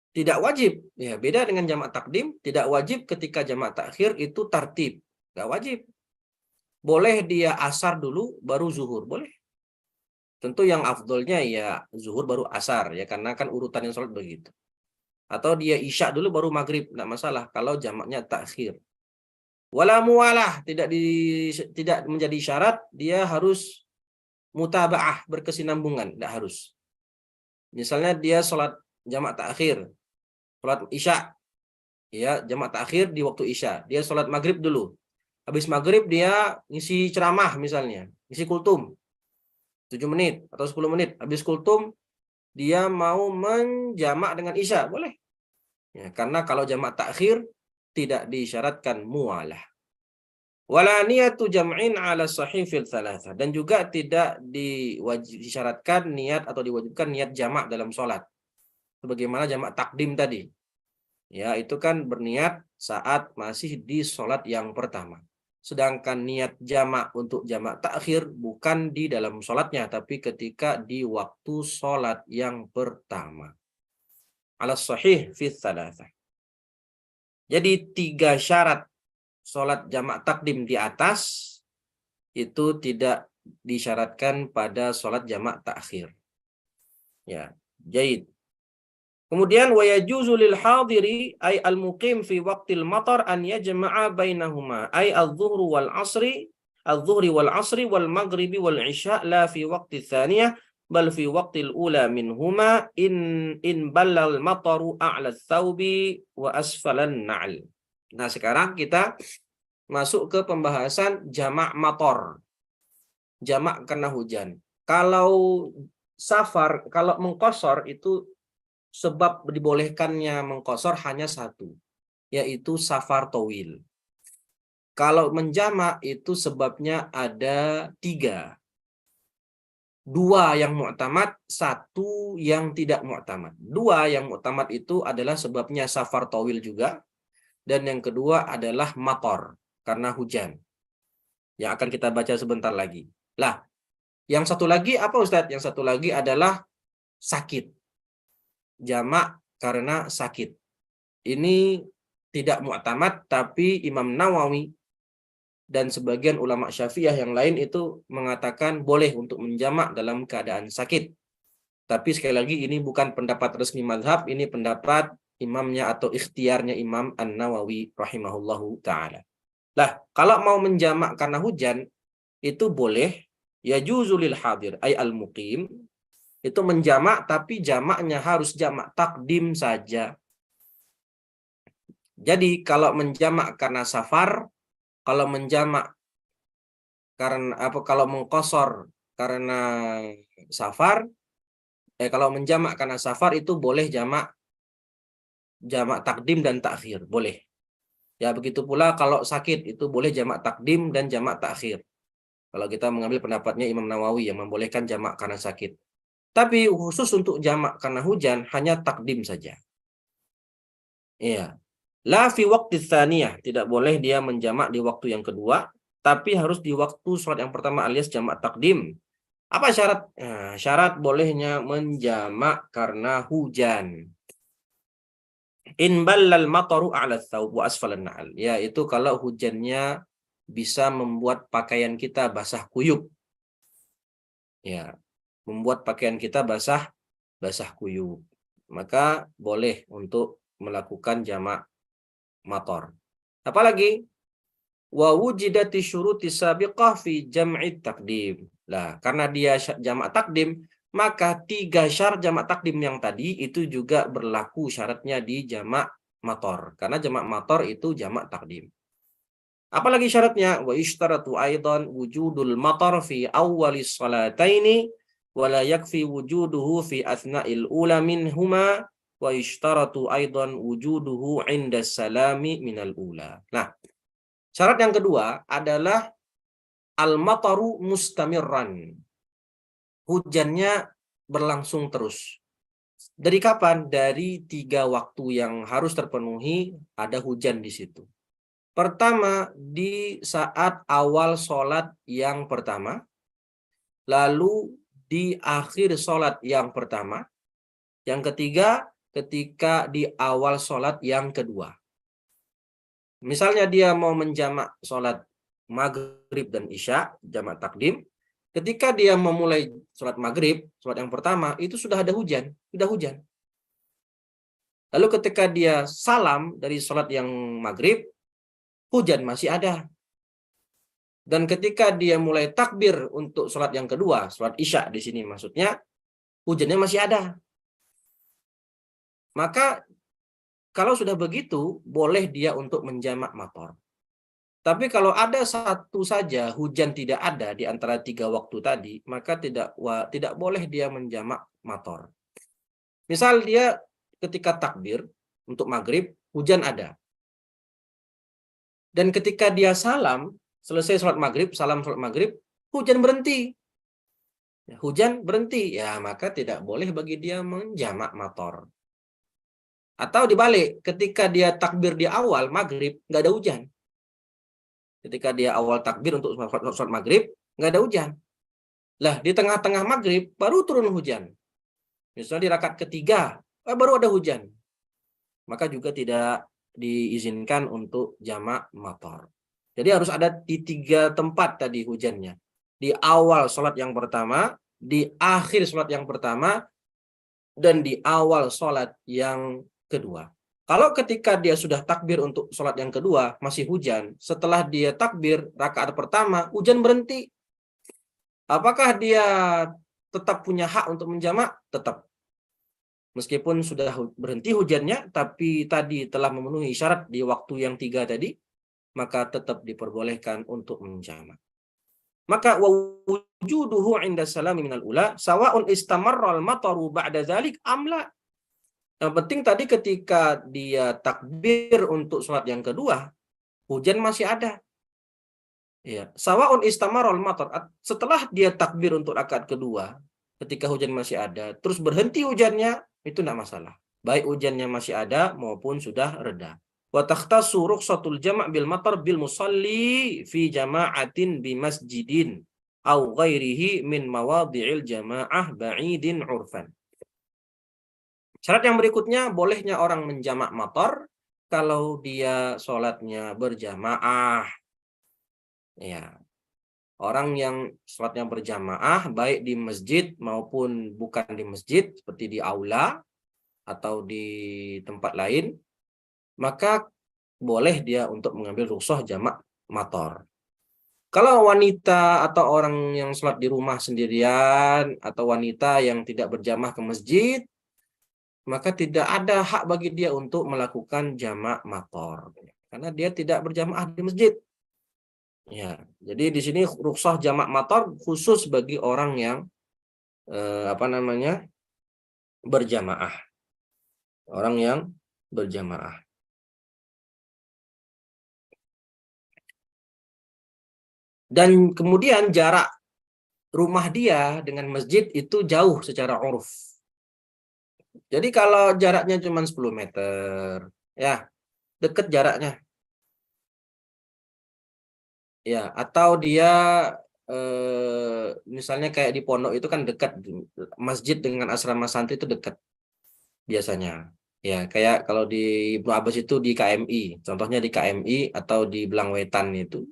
tidak wajib, ya beda dengan jamak takdim, tidak wajib ketika jamak takhir itu tartib, enggak wajib. Boleh dia asar dulu baru zuhur, boleh. Tentu yang afdolnya ya zuhur baru asar ya, karena kan urutan yang sholat begitu. Atau dia isya dulu baru maghrib, tidak masalah kalau jamaknya takhir. Wala muwalah, tidak menjadi syarat dia harus mutaba'ah, berkesinambungan, tidak harus. Misalnya dia sholat jamak takhir, sholat isya, ya jamak takhir di waktu isya, dia sholat maghrib dulu. Habis maghrib dia ngisi ceramah misalnya, ngisi kultum 7 menit atau 10 menit. Habis kultum dia mau menjamak dengan isya, boleh. Ya, karena kalau jamak takhir tidak disyaratkan muwalah. Wala niyatu jam'in 'ala sahih fil thalathah, dan juga tidak disyaratkan niat atau diwajibkan niat jamak dalam sholat. Sebagaimana jamak takdim tadi. Ya, itu kan berniat saat masih di sholat yang pertama. Sedangkan niat jamak untuk jamak takhir bukan di dalam sholatnya, tapi ketika di waktu sholat yang pertama. Ala sahih fi thalathah. Jadi 3 syarat sholat jamak takdim di atas itu tidak disyaratkan pada sholat jamak takhir. Ya, jaid. Kemudian wa yajuzu lil hadiri ay al muqim fi waqtil matar an yajma'a bainahuma ay adh-dhuhri wal asri wal maghribi wal isya la fi waqti tsaniyah bal fi waqtil ula minhuma in ballal mataru a'la tsaubi wa asfalan na'al. Nah, sekarang kita masuk ke pembahasan jamak mator. Jamak karena hujan. Kalau safar, kalau mengqashar itu sebab dibolehkannya mengqashar hanya satu, yaitu safar tawil. Kalau menjamak itu sebabnya ada 3. 2 yang mu'tamad, 1 yang tidak mu'tamad. 2 yang mu'tamad itu adalah sebabnya safar tawil juga. Dan yang kedua adalah mator, karena hujan. Yang akan kita baca sebentar lagi. Lah, yang satu lagi apa Ustadz? Yang satu lagi adalah sakit. Jamak karena sakit. Ini tidak mu'tamad, tapi Imam Nawawi dan sebagian ulama Syafi'iyah yang lain itu mengatakan boleh untuk menjamak dalam keadaan sakit. Tapi sekali lagi ini bukan pendapat resmi mazhab, ini pendapat imamnya atau ikhtiarnya Imam An-Nawawi rahimahullahu ta'ala. Lah, kalau mau menjamak karena hujan, itu boleh, yajuzu lil hadir, ay al-muqim, itu menjamak, tapi jamaknya harus jamak takdim saja. Jadi, kalau menjamak karena safar, kalau menjamak karena apa, kalau mengqashar karena safar, kalau menjamak karena safar itu boleh jamak takdim dan takhir, boleh. Ya, begitu pula kalau sakit itu boleh jamak takdim dan jamak takhir. Kalau kita mengambil pendapatnya Imam Nawawi yang membolehkan jamak karena sakit. Tapi khusus untuk jamak karena hujan hanya takdim saja. Iya. La fi waqti tsaniyah, tidak boleh dia menjamak di waktu yang kedua, tapi harus di waktu sholat yang pertama alias jamak takdim. Apa syarat? Nah, syarat bolehnya menjamak karena hujan. In ballal mataru a'la tsawb wa asfalan na'al. Yaitu kalau hujannya bisa membuat pakaian kita basah kuyup. Ya, membuat pakaian kita basah kuyup. Maka boleh untuk melakukan jamak mator. Apalagi wa wujidati syuruti sabiqah fi jam'i takdim. Lah, karena dia jamak takdim, maka 3 syarat jamak takdim yang tadi itu juga berlaku syaratnya di jamak mator. Karena jamak mator itu jamak takdim. Apalagi syaratnya? Wa ishtaratu aidan wujudul matar fi awwalis salataini wa la yakfi wujuduhu fi athna'il ula minhuma wa ishtaratu aidan wujuduhu 'inda salami minal ula. Nah, syarat yang kedua adalah al-mataru mustamirran. Hujannya berlangsung terus. Dari kapan? Dari 3 waktu yang harus terpenuhi ada hujan di situ. Pertama, di saat awal sholat yang pertama. Lalu di akhir sholat yang pertama. Yang ketiga, ketika di awal sholat yang kedua. Misalnya dia mau menjamak sholat maghrib dan isya, jamak takdim. Ketika dia memulai sholat maghrib, sholat yang pertama, itu sudah ada hujan. Sudah hujan. Lalu ketika dia salam dari sholat yang maghrib, hujan masih ada. Dan ketika dia mulai takbir untuk sholat yang kedua, sholat isya di sini maksudnya, hujannya masih ada. Maka kalau sudah begitu, boleh dia untuk menjamak mator. Tapi kalau ada satu saja hujan tidak ada di antara 3 waktu tadi, maka tidak boleh dia menjamak mator. Misal dia ketika takbir untuk maghrib, hujan ada. Dan ketika dia salam, selesai sholat maghrib, salam sholat maghrib, hujan berhenti. Hujan berhenti, ya maka tidak boleh bagi dia menjamak mator. Atau dibalik, ketika dia takbir di awal maghrib, nggak ada hujan. Ketika dia awal takbir untuk sholat maghrib, nggak ada hujan. Lah, di tengah-tengah maghrib, baru turun hujan. Misalnya di rakaat ketiga, baru ada hujan. Maka juga tidak diizinkan untuk jamak mator. Jadi harus ada di 3 tempat tadi hujannya. Di awal sholat yang pertama, di akhir sholat yang pertama, dan di awal sholat yang kedua. Kalau ketika dia sudah takbir untuk sholat yang kedua, masih hujan, setelah dia takbir rakaat pertama, hujan berhenti. Apakah dia tetap punya hak untuk menjamak? Tetap. Meskipun sudah berhenti hujannya, tapi tadi telah memenuhi syarat di waktu yang 3 tadi, maka tetap diperbolehkan untuk menjamak. Maka wujuduhu 'inda salami minal ula sawa'un istamarra al-mataru ba'da dzalik am la. Yang penting tadi ketika dia takbir untuk sholat yang kedua, hujan masih ada. Ya, sawa'un istamarra al-matar. Setelah dia takbir untuk rakaat kedua, ketika hujan masih ada, terus berhenti hujannya, itu tidak masalah. Baik hujannya masih ada maupun sudah reda. Wa takhtassu rukhsatul jama' bil matar bil musalli fi jama'atin bi masjidin au ghairihi min mawadhi'il jama'ah ba'idin 'urfan. Syarat yang berikutnya, bolehnya orang menjamak matar kalau dia sholatnya berjamaah. Ya, orang yang sholatnya berjamaah baik di masjid maupun bukan di masjid, seperti di aula atau di tempat lain, maka boleh dia untuk mengambil rukhsah jamak matar. Kalau wanita atau orang yang sholat di rumah sendirian atau wanita yang tidak berjamaah ke masjid, maka tidak ada hak bagi dia untuk melakukan jamak matar karena dia tidak berjamaah di masjid. Ya, jadi di sini rukhsah jamak matar khusus bagi orang yang berjamaah. Orang yang berjamaah. Dan kemudian jarak rumah dia dengan masjid itu jauh secara uruf. Jadi kalau jaraknya cuma 10 meter, ya dekat jaraknya. Ya, atau dia misalnya kayak di pondok itu kan dekat, masjid dengan asrama santri itu dekat biasanya. Ya, kayak kalau di Ibnu Abbas itu di KMI, contohnya di KMI atau di Blangwetan itu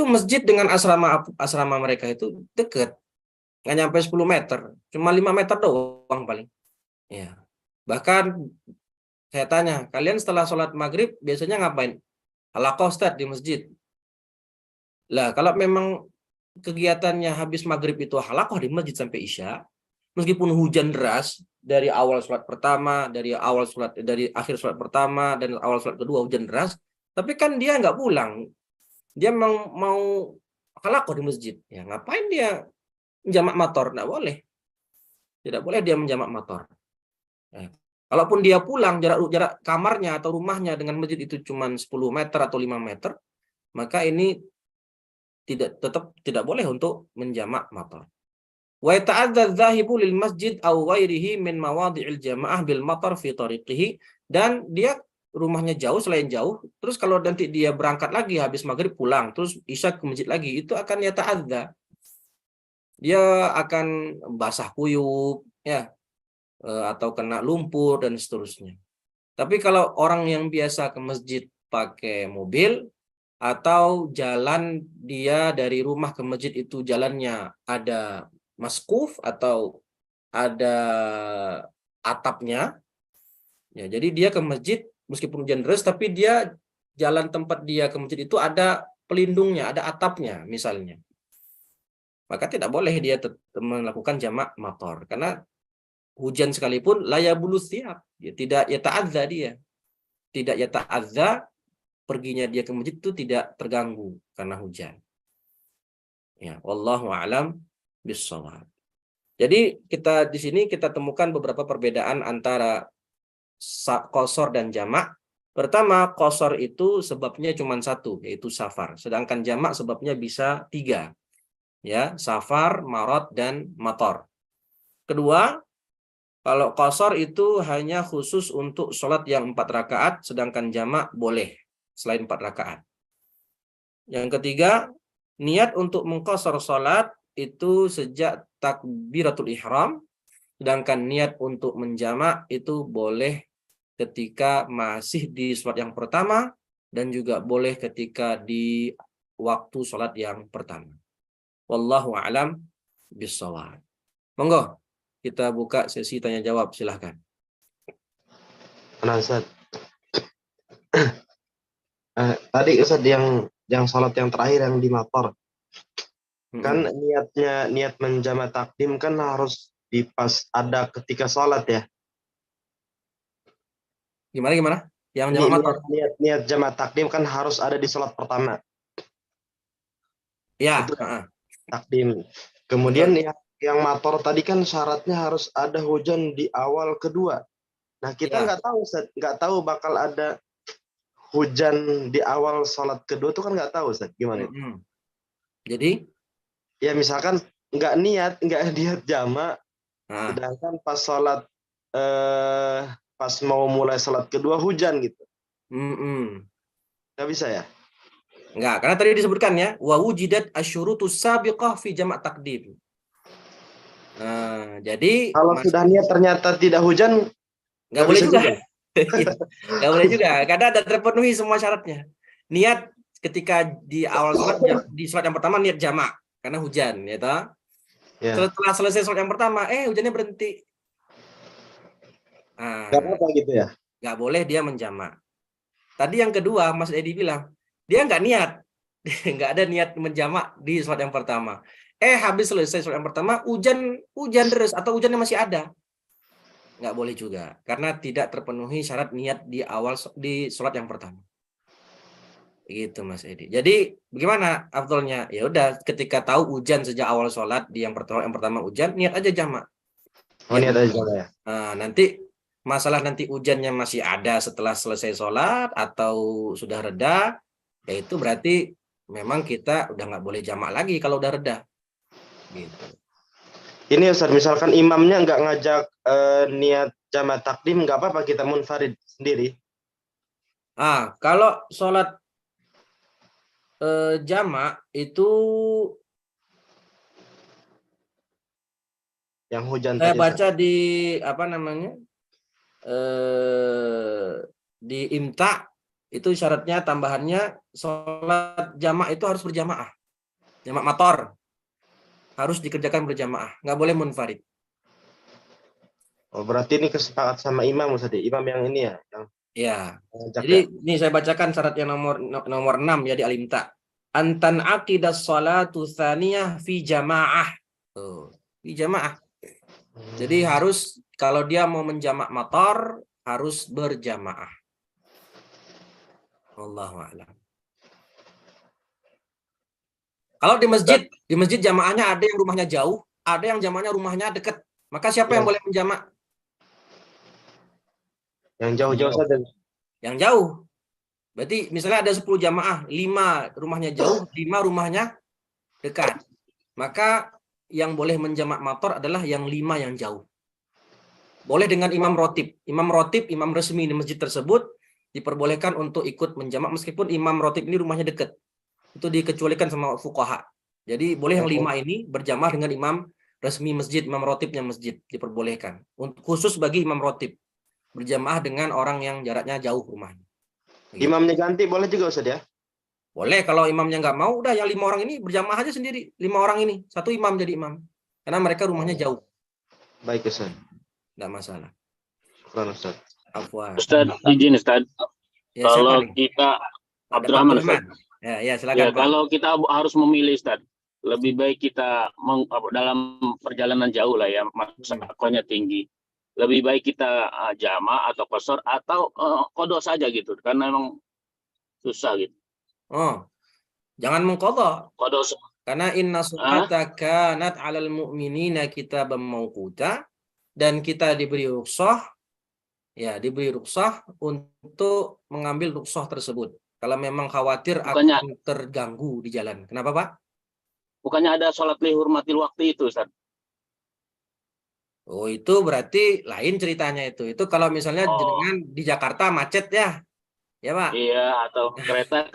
masjid dengan asrama mereka itu dekat, nggak nyampe 10 meter, cuma 5 meter doang paling. Ya, bahkan saya tanya, kalian setelah sholat maghrib biasanya ngapain? Halaqah Ustaz di masjid. Lah, kalau memang kegiatannya habis maghrib itu halaqah di masjid sampai isya, meskipun hujan deras dari awal sholat pertama, dari akhir sholat pertama dan awal sholat kedua hujan deras, tapi kan dia nggak pulang, dia mau halaqah di masjid, ya ngapain dia menjamak matar? Nggak boleh, tidak boleh dia menjamak matar. Ya. Kalaupun dia pulang, jarak kamarnya atau rumahnya dengan masjid itu cuma 10 meter atau 5 meter, maka ini tetap tidak boleh untuk menjamak matar. Wa yata'adza adh-dhahibu lil masjid aw ghairihi min mawadhi'il jamaah bil matar fi tariqihi, dan dia rumahnya jauh, selain jauh, terus kalau nanti dia berangkat lagi habis maghrib pulang, terus isya ke masjid lagi, itu akan yata'adza. Dia akan basah kuyup, ya, atau kena lumpur dan seterusnya. Tapi kalau orang yang biasa ke masjid pakai mobil, atau jalan dia dari rumah ke masjid itu jalannya ada maskuf atau ada atapnya, ya jadi dia ke masjid meskipun hujan deras, tapi dia jalan tempat dia ke masjid itu ada pelindungnya, ada atapnya misalnya, maka tidak boleh dia melakukan jamak matar karena hujan sekalipun la yabulu thiyab, ya tidak yata'adza, dia tidak yata'adza, perginya dia ke masjid itu tidak terganggu karena hujan. Ya, wallahu a'lam bissawab. Jadi di sini kita temukan beberapa perbedaan antara qasar dan jamak. Pertama, qasar itu sebabnya cuma satu, yaitu safar. Sedangkan jamak sebabnya bisa 3. Ya, safar, marad, dan matar. Kedua, kalau qasar itu hanya khusus untuk sholat yang 4 rakaat, sedangkan jamak boleh selain 4 rakaat. Yang ketiga, niat untuk mengqasar sholat itu sejak takbiratul ihram, sedangkan niat untuk menjamak itu boleh ketika masih di sholat yang pertama dan juga boleh ketika di waktu sholat yang pertama. Wallahu a'lam bishawab. Monggo, kita buka sesi tanya jawab, silahkan. Nah, Ustaz. Tadi Ustaz yang sholat yang terakhir yang di motor. Kan niat menjama takdim kan harus dipas ada ketika sholat ya. Gimana? Yang jamak motor? Niat jama takdim kan harus ada di sholat pertama. Ya. Itu takdim. Kemudian yang motor tadi kan syaratnya harus ada hujan di awal kedua. Nah kita nggak tahu Ustaz, nggak tahu bakal ada hujan di awal sholat kedua tuh kan nggak tahu Ustaz, gimana? Jadi? Ya misalkan nggak niat jamak, sedangkan pas sholat pas mau mulai sholat kedua hujan gitu. Nggak bisa ya? Nggak, karena tadi disebutkan ya, wa wujidat asyurutus sabiqah fi jamak takdim. Nah, jadi kalau sudah niat ternyata tidak hujan, nggak boleh juga. Nggak boleh juga, karena ada terpenuhi semua syaratnya. Niat ketika di awal sholat, di sholat yang pertama niat jamak karena hujan, ya toh. Setelah selesai sholat yang pertama, hujannya berhenti. Nggak apa-apa gitu ya? Nggak boleh dia menjamak. Tadi yang kedua, Mas Edi bilang, dia nggak niat. Nggak ada niat menjamak di sholat yang pertama. Habis selesai sholat yang pertama, hujan deras atau hujannya masih ada. Nggak boleh juga. Karena tidak terpenuhi syarat niat di awal di sholat yang pertama. Gitu Mas Edi. Jadi bagaimana afdolnya? Ya udah, ketika tahu hujan sejak awal sholat di yang pertama hujan, niat aja jamak. Niat aja jamak ya. Nah, nanti masalah nanti hujannya masih ada setelah selesai sholat atau sudah reda, ya itu berarti memang kita udah nggak boleh jamak lagi kalau udah reda. Gitu. Ini Ustaz, misalkan imamnya nggak ngajak niat jamak takdim, nggak apa-apa kita munfarid sendiri. Kalau sholat jamak itu yang hujan saya tadi, baca Ustaz. Di apa namanya di imta itu syaratnya tambahannya sholat jamak itu harus berjamaah, jamak motor harus dikerjakan berjamaah, nggak boleh munfarid. Berarti ini kesepakat sama imam Ustaz, imam yang ini ya, yang jadi ini saya bacakan syarat yang nomor 6 ya di al-imta. Antan aqidas sholatu tsaniyah fi jamaah. Fi jamaah. Jadi harus kalau dia mau menjamak motor harus berjamaah. Wallahu a'lam. Kalau di masjid jamaahnya ada yang rumahnya jauh, ada yang jamaahnya rumahnya dekat. Maka siapa yang boleh menjamak? Yang jauh-jauh saja. Yang jauh. Berarti misalnya ada 10 jamaah, 5 rumahnya jauh, 5 rumahnya dekat. Maka yang boleh menjamak motor adalah yang 5 yang jauh. Boleh dengan imam rotib. Imam rotib, imam resmi di masjid tersebut diperbolehkan untuk ikut menjamak meskipun imam rotib ini rumahnya dekat. Itu dikecualikan sama fuqaha. Jadi boleh yang 5 ini berjamaah dengan imam resmi masjid, imam rotibnya masjid diperbolehkan. Khusus bagi imam rotib berjamaah dengan orang yang jaraknya jauh rumahnya. Imamnya ganti boleh juga Ustaz ya? Boleh, kalau imamnya nggak mau, udah yang 5 orang ini berjamaah aja sendiri. 5 orang ini, satu imam jadi imam. Karena mereka rumahnya jauh. Baik Ustaz. Nggak masalah. Ustaz. Ustaz, izin Ustaz. Ya, kalau kita Abdurrahman Ustaz. Ya, silakan. Kalau kita harus memilih Ustaz, lebih baik kita dalam perjalanan jauh lah ya, maksudnya tinggi. Lebih baik kita jama atau qasar atau qada saja gitu, karena memang susah gitu. Jangan mengqadha. Qada. Karena inna sholata kanat 'alal mu'minina kitaban mawquta, dan kita diberi rukhsah untuk mengambil rukhsah tersebut. Kalau memang khawatir akan terganggu di jalan. Kenapa, Pak? Bukannya ada sholat lihurmatil waktu itu, Ustaz? Itu berarti lain ceritanya itu. Itu kalau misalnya dengan di Jakarta macet ya. Ya, Pak? Iya, atau kereta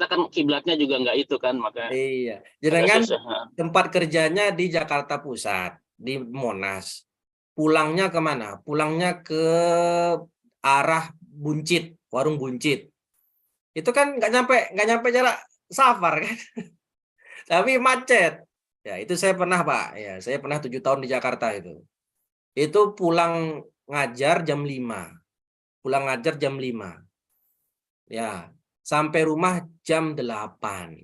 kan kiblatnya juga nggak itu kan, maka. Iya. Jangan tempat kerjanya di Jakarta Pusat, di Monas. Pulangnya kemana? Pulangnya ke arah Buncit, warung Buncit. Itu kan nggak nyampe jarak safar kan. Tapi macet. Ya, itu saya pernah, Pak. Ya, saya pernah 7 tahun di Jakarta itu. Itu pulang ngajar jam 5. Pulang ngajar jam 5. Ya, sampai rumah jam 8.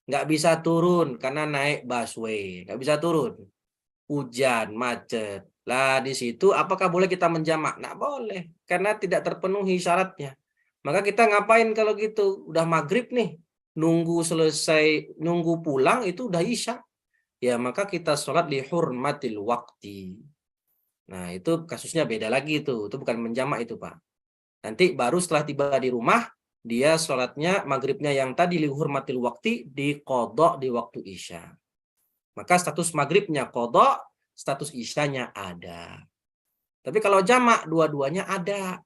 Nggak bisa turun karena naik busway. Nggak bisa turun. Hujan, macet. Lah di situ apakah boleh kita menjamak? Nggak boleh. Karena tidak terpenuhi syaratnya. Maka kita ngapain kalau gitu? Udah maghrib nih. Nunggu selesai, nunggu pulang itu udah isya. Ya maka kita sholat li hurmatil waqti. Nah itu kasusnya beda lagi itu bukan menjamak itu Pak. Nanti baru setelah tiba di rumah, dia sholatnya maghribnya yang tadi li hurmatil waqti diqodok di waktu isya. Maka status maghribnya qodok, status isyanya ada. Tapi kalau jamak dua-duanya ada.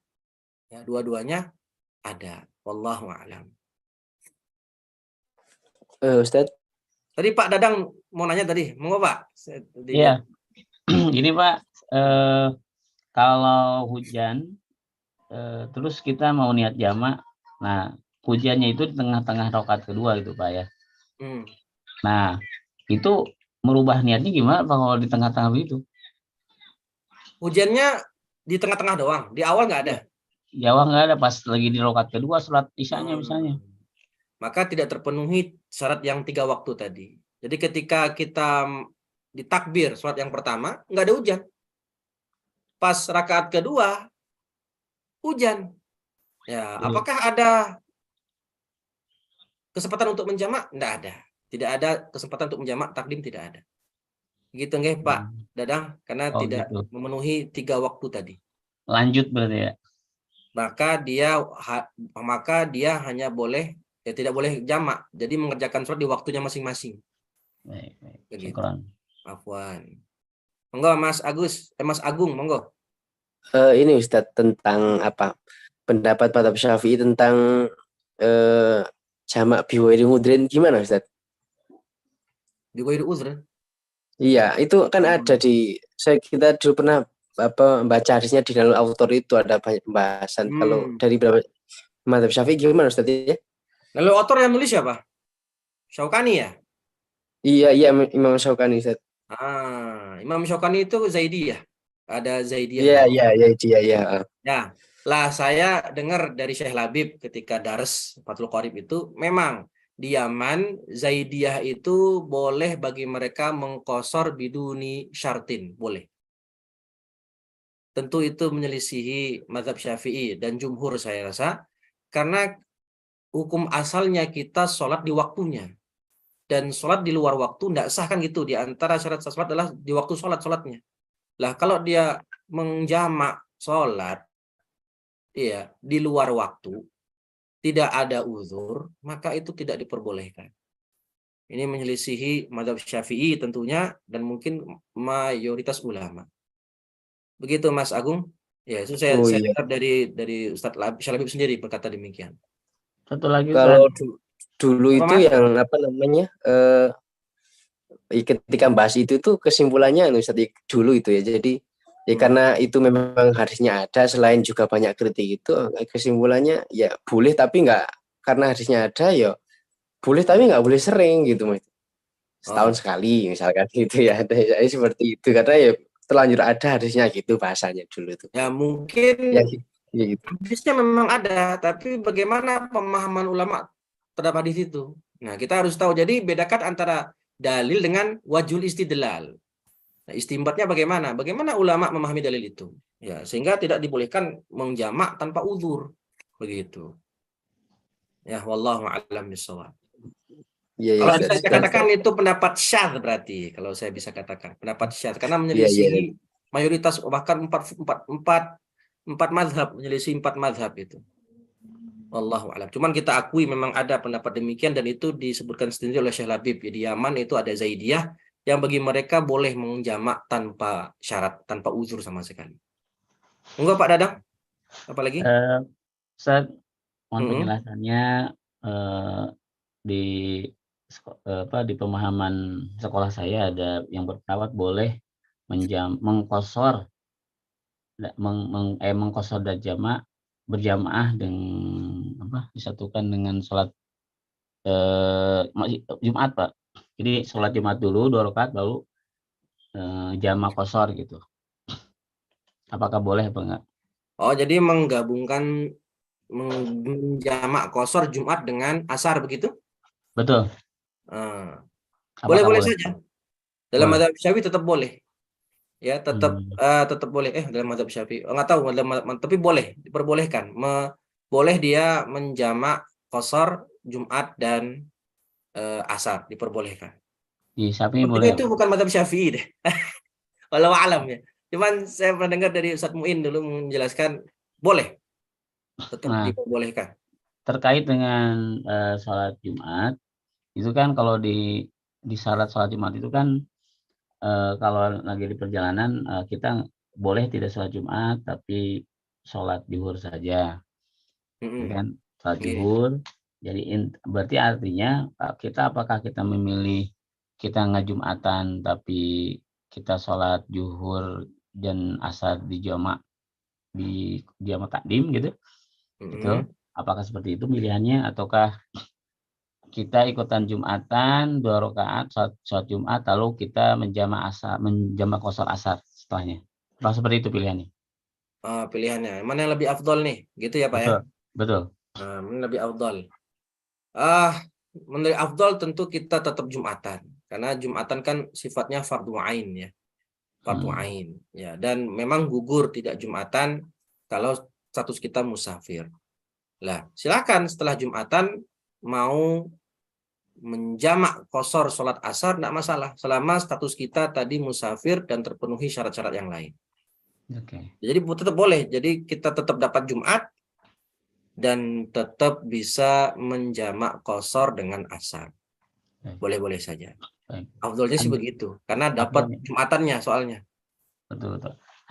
Ya, dua-duanya ada. Wallahu a'lam. Ustadz. Tadi Pak Dadang mau nanya tadi, mau Pak? Iya, gini Pak, kalau hujan, terus kita mau niat jamak, nah hujannya itu di tengah-tengah rakaat kedua gitu Pak ya. Nah, itu merubah niatnya gimana Pak kalau di tengah-tengah begitu? Hujannya di tengah-tengah doang, di awal nggak ada? Di awal nggak ada, pas lagi di rakaat kedua sholat isyanya misalnya. Maka tidak terpenuhi syarat yang 3 waktu tadi. Jadi ketika kita ditakbir sholat yang pertama, nggak ada hujan. Pas rakaat kedua, hujan. Ya, apakah ada kesempatan untuk menjamak? Nggak ada. Tidak ada kesempatan untuk menjamak, takdim tidak ada. Gitu nggih Pak Dadang, karena tidak gitu. memenuhi 3 waktu tadi. Lanjut berarti ya. Maka dia hanya boleh, ya tidak boleh jamak. Jadi mengerjakan sholat di waktunya masing-masing. Baik. Begitu. Syukran. Afwan. Monggo Mas Agus, Mas Agung, monggo. Ini Ustadz tentang apa? Pendapat Madhab Syafi'i tentang jamak biwairi mudrin gimana Ustadz? Biwairi uzrin? Iya, itu kan ada kita dulu pernah baca hadisnya di dalam autor itu ada banyak pembahasan. Kalau dari Madhab Syafi'i gimana Ustadz ya? Lalu autor yang nulis siapa? Syaukani ya? Iya Imam Syaukani Ustadz. Imam Syaukani itu Zaidiyah. Ada Zaidiyah. Iya. Ya, lah saya dengar dari Syekh Labib ketika dars Fathul Qorib itu memang di Yaman Zaidiyah itu boleh bagi mereka mengqosor biduni syartin, boleh. Tentu itu menyelisihi mazhab Syafi'i dan jumhur saya rasa, karena hukum asalnya kita sholat di waktunya. Dan sholat di luar waktu tidak sah kan gitu. Di antara syarat sholat adalah di waktu sholatnya. Lah kalau dia menjamak sholat ya di luar waktu, tidak ada uzur, maka itu tidak diperbolehkan. Ini menyelisihi mazhab Syafi'i tentunya dan mungkin mayoritas ulama. Begitu Mas Agung. Ya, itu saya dengar dari Ustadz Syalabib sendiri berkata demikian. Satu lagi kalau dulu itu yang apa namanya ketika bahas itu tuh kesimpulannya Ustadz dulu itu ya. Jadi ya karena itu memang hadisnya ada, selain juga banyak kritik itu, kesimpulannya ya boleh tapi nggak, karena hadisnya ada ya boleh tapi nggak boleh sering gitu Mas. Setahun sekali misalkan gitu ya. Jadi seperti itu karena ya terlanjur ada hadisnya gitu bahasanya dulu itu. Ya mungkin ya gitu. Hadisnya memang ada, tapi bagaimana pemahaman ulama terhadap hadis itu? Nah, kita harus tahu. Jadi bedakan antara dalil dengan wajhul istidlal. Nah, istimbatnya bagaimana? Bagaimana ulama memahami dalil itu? Ya, sehingga tidak dibolehkan menjamak tanpa uzur. Begitu. Ya, wallahu a'lam bishawab. Kalau saya katakan itu pendapat syadz berarti, kalau saya bisa katakan pendapat syadz karena menyelisih mayoritas, bahkan empat mazhab, menyelisih 4 mazhab itu. Wallahu a'lam. Cuman kita akui memang ada pendapat demikian dan itu disebutkan sendiri oleh Syekh Labib. Di Yaman itu ada Zaidiyah yang bagi mereka boleh menjamak tanpa syarat, tanpa uzur sama sekali. Enggak Pak Dadang? Apalagi? Ustaz, mohon penjelasannya di pemahaman sekolah saya ada yang berpendapat boleh mengqosor dan jamak berjamaah dengan disatukan dengan sholat Jumat Pak. Jadi sholat Jumat dulu 2 rakaat baru jamak qosor gitu. Apakah boleh apa enggak? Oh, jadi menggabungkan menjamak qashar Jumat dengan asar begitu? Betul. Boleh-boleh Apakah boleh? saja. Dalam Boleh. mazhab Syafi'i tetap boleh. Ya, tetap Hmm. tetap boleh. Dalam mazhab Syafi'i. Enggak tahu tapi boleh, diperbolehkan. Boleh dia menjamak qashar Jumat dan asar, diperbolehkan. Di Syafi'i Sepertinya boleh. itu bukan mazhab Syafi'i deh. Walau alam ya. Cuman saya pernah dengar dari Ustadz Muin dulu menjelaskan boleh, tetap Nah, diperbolehkan. terkait dengan sholat Jumat, itu kan kalau di syarat sholat Jumat itu kan kalau lagi di perjalanan kita boleh tidak sholat Jumat tapi sholat zuhur saja, ya kan? Sholat zuhur. Jadi berarti artinya apakah kita memilih kita ngajumatan tapi kita sholat zuhur dan asar di jamak takdim gitu? Gitu. Apakah seperti itu pilihannya ataukah kita ikutan Jumatan 2 rakaat sholat Jumat lalu kita menjamak qashar asar setelahnya? Apakah seperti itu pilihannya? Pilihannya mana yang lebih afdol nih, gitu ya Pak ya? Betul. Mana lebih afdol? Menurut afdol tentu kita tetap Jumatan, karena Jumatan kan sifatnya fardu ain ya, fardu ain ya, dan memang gugur tidak Jumatan kalau status kita musafir. Lah, silakan setelah Jumatan mau menjamak qashar sholat asar tidak masalah, selama status kita tadi musafir dan terpenuhi syarat-syarat yang lain. Jadi tetap boleh. Jadi kita tetap dapat Jumat dan tetap bisa menjamak qashar dengan asar. Boleh-boleh saja. Afdolnya sih begitu, karena dapat Jumatannya soalnya. Betul.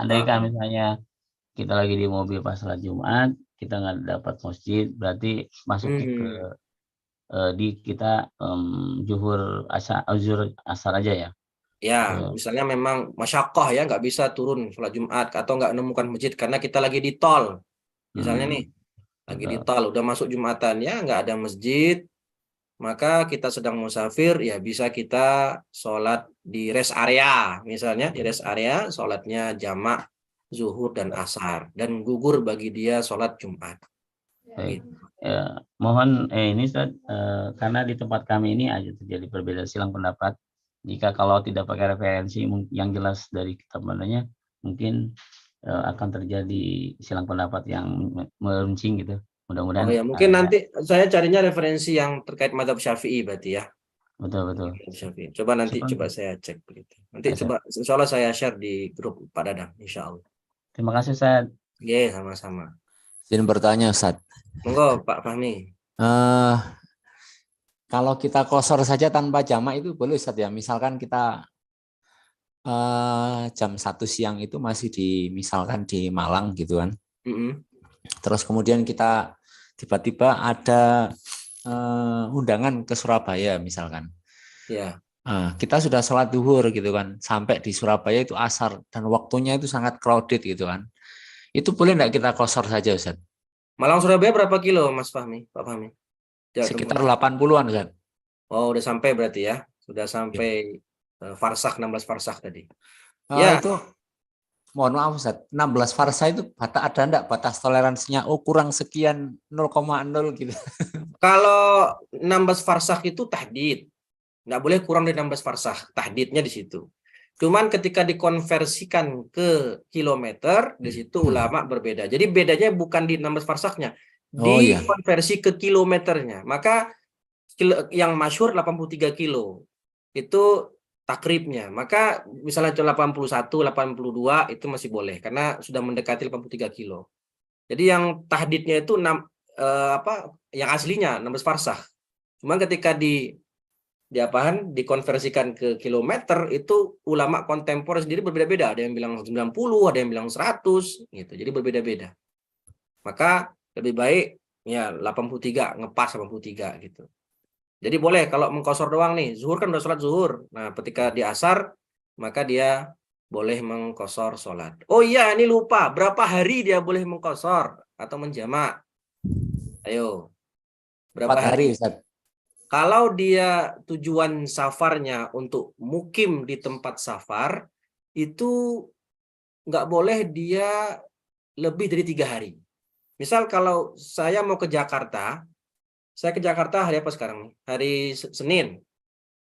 Andai kan misalnya kita lagi di mobil pas sholat Jumat, kita nggak dapat masjid, berarti masuknya ke kita zuhur asar aja ya. Ya, misalnya memang masyakoh ya, nggak bisa turun sholat Jumat atau nggak menemukan masjid karena kita lagi di tol. Misalnya nih, lagi di tol, udah masuk Jumatan ya, nggak ada masjid, maka kita sedang musafir, ya bisa kita sholat di rest area. Misalnya di rest area, sholatnya jamak zuhur dan asar, dan gugur bagi dia sholat Jumat. Gitu. Mohon ini Ustaz, karena di tempat kami ini aja terjadi perbedaan silang pendapat. Jika kalau tidak pakai referensi yang jelas dari kitab mananya, mungkin akan terjadi silang pendapat yang meruncing gitu. Mudah-mudahan. Ya, mungkin nanti saya carinya referensi yang terkait mazhab Syafi'i berarti ya. Betul. Coba saya cek begitu. Nanti coba insya Allah saya share di grup Pak Dadang, insya Allah. Terima kasih Ustaz. Iya, sama-sama. Izin bertanya Ustaz. Monggo Pak Fahmi. Kalau kita qashar saja tanpa jamak itu boleh Ustaz ya? Misalkan kita jam 1 siang itu masih misalkan di Malang gitu kan. Terus kemudian kita tiba-tiba ada undangan ke Surabaya misalkan. Ya. Kita sudah sholat zuhur gitu kan, sampai di Surabaya itu asar dan waktunya itu sangat crowded gitu kan. Itu boleh enggak kita qashar saja Ustaz? Malang Surabaya berapa kilo Mas Fahmi, Pak Fahmi? Sekitar 80-an Ustaz. Oh, udah sampai berarti ya. Sudah sampai farsakh, 16 farsakh tadi. Itu mohon maaf Ustaz, 16 farsakh itu ada enggak batas toleransinya? Oh, kurang sekian 0,0 gitu. Kalau 16 farsakh itu tahdid. Nggak boleh kurang dari 16 farsakh. Tahdidnya di situ. Cuman ketika dikonversikan ke kilometer, di situ ulama berbeda. Jadi bedanya bukan di 16 farsakhnya, dikonversi ke kilometernya. Maka yang masyhur 83 kilo. Itu takribnya. Maka misalnya 81, 82 itu masih boleh karena sudah mendekati 83 kilo. Jadi yang tahdidnya itu yang aslinya 16 farsakh. Cuman ketika dikonversikan ke kilometer, itu ulama kontemporer sendiri berbeda-beda. Ada yang bilang 90, ada yang bilang 100 gitu. Jadi berbeda-beda. Maka lebih baik ya 83, ngepas 83 gitu. Jadi boleh kalau mengqashar doang nih. Zuhur kan udah sholat zuhur. Nah, ketika di asar maka dia boleh mengqashar sholat. Oh iya, ini lupa. Berapa hari dia boleh mengqashar atau menjamak? Ayo. Berapa 4 hari Ustaz? Kalau dia tujuan safarnya untuk mukim di tempat safar, itu nggak boleh dia lebih dari 3 hari. Misal kalau saya mau ke Jakarta, saya ke Jakarta hari apa sekarang? Hari Senin.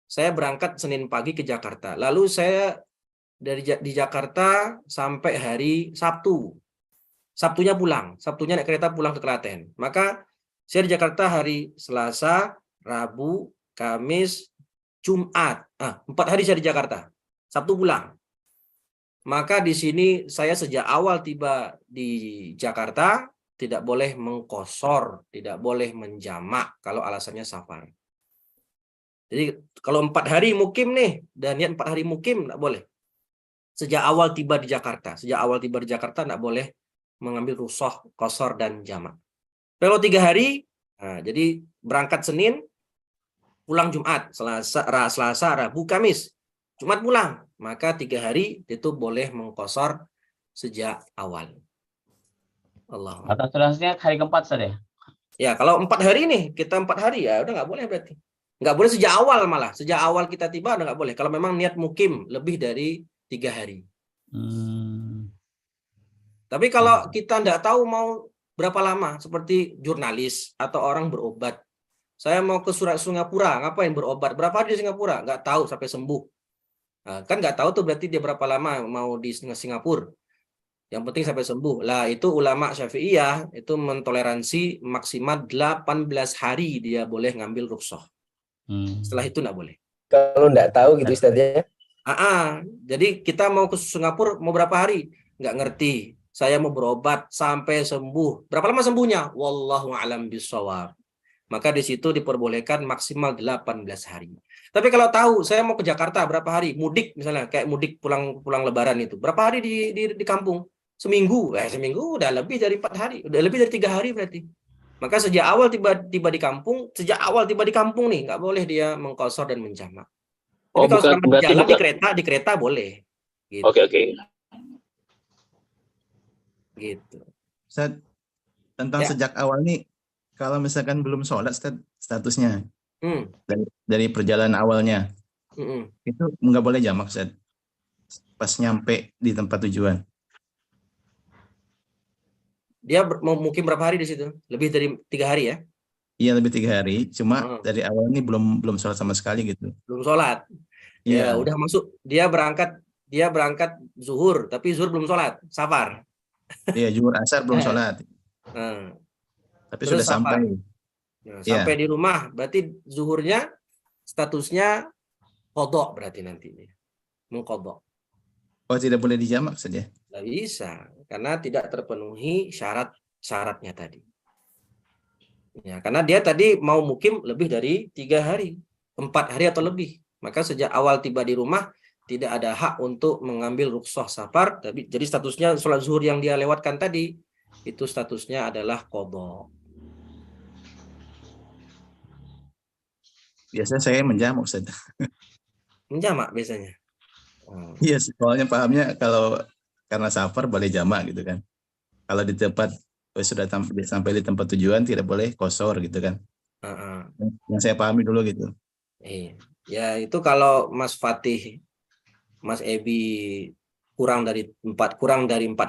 Saya berangkat Senin pagi ke Jakarta. Lalu saya di Jakarta sampai hari Sabtu. Sabtunya pulang. Sabtunya naik kereta pulang ke Klaten. Maka saya di Jakarta hari Selasa, Rabu, Kamis, Jumat. 4 hari saya di Jakarta. Sabtu pulang. Maka di sini saya sejak awal tiba di Jakarta tidak boleh mengqosor, tidak boleh menjamak kalau alasannya safar. Jadi kalau 4 hari mukim nih, dan niat 4 hari mukim tidak boleh. Sejak awal tiba di Jakarta, tidak boleh mengambil rukhsah, qosor dan jamak. Kalau 3 hari, jadi berangkat Senin, pulang Jumat, Selasa, Rabu, Kamis, Jumat pulang. Maka 3 hari itu boleh mengqosor sejak awal. Allah. Batas luasnya hari keempat saja. Ya, kalau 4 hari nih, kita 4 hari ya udah nggak boleh berarti. Nggak boleh sejak awal malah. Sejak awal kita tiba udah nggak boleh. Kalau memang niat mukim lebih dari 3 hari. Tapi kalau kita nggak tahu mau berapa lama, seperti jurnalis atau orang berobat. Saya mau ke Singapura, ngapain berobat? Berapa hari di Singapura? Nggak tahu sampai sembuh. Nah, kan nggak tahu tuh berarti dia berapa lama mau di Singapura. Yang penting sampai sembuh. Lah itu ulama Syafi'iyah itu mentoleransi maksimal 18 hari dia boleh ngambil rukhsah. Setelah itu nggak boleh. Kalau nggak tahu gitu Ustaz ya. Jadi kita mau ke Singapura mau berapa hari? Nggak ngerti. Saya mau berobat sampai sembuh. Berapa lama sembuhnya? Wallahu a'lam bishawab. Maka di situ diperbolehkan maksimal 18 hari. Tapi kalau tahu saya mau ke Jakarta berapa hari? Mudik misalnya, kayak mudik pulang Lebaran itu. Berapa hari di kampung? Seminggu. Seminggu udah lebih dari 4 hari, udah lebih dari 3 hari berarti. Maka sejak awal tiba di kampung nih, nggak boleh dia mengqosor dan menjamak. Tapi kalau selama di jalan di kereta boleh. Gitu. Oke. Gitu. Ustaz, tentang sejak awal nih, kalau misalkan belum sholat statusnya dari perjalanan awalnya, itu nggak boleh jamak Ustaz, pas nyampe di tempat tujuan. Dia mau mukim berapa hari di situ? Lebih dari 3 hari ya? Iya, lebih 3 hari. Cuma dari awal ini belum sholat sama sekali gitu. Belum sholat. Ya udah masuk. Dia berangkat zuhur, tapi zuhur belum sholat. Safar. Iya, zuhur asar belum sholat. Tapi terus sudah safar. Sampai. Sampai di rumah, berarti zuhurnya statusnya qadha berarti nantinya. Mengqadha. Oh, tidak boleh dijamak saja? Tidak bisa, karena tidak terpenuhi syaratnya tadi. Ya, karena dia tadi mau mukim lebih dari 3 hari, 4 hari atau lebih. Maka sejak awal tiba di rumah tidak ada hak untuk mengambil rukhsah safar. Jadi statusnya sholat zuhur yang dia lewatkan tadi itu statusnya adalah qadha. Biasanya saya menjamak saja. Menjamak biasanya. Iya, soalnya pahamnya kalau karena safar boleh jamak gitu kan. Kalau di tempat sudah sampai di tempat tujuan tidak boleh qosor gitu kan. Yang saya pahami dulu gitu. Ya itu kalau Mas Fatih, Mas Ebi kurang dari 4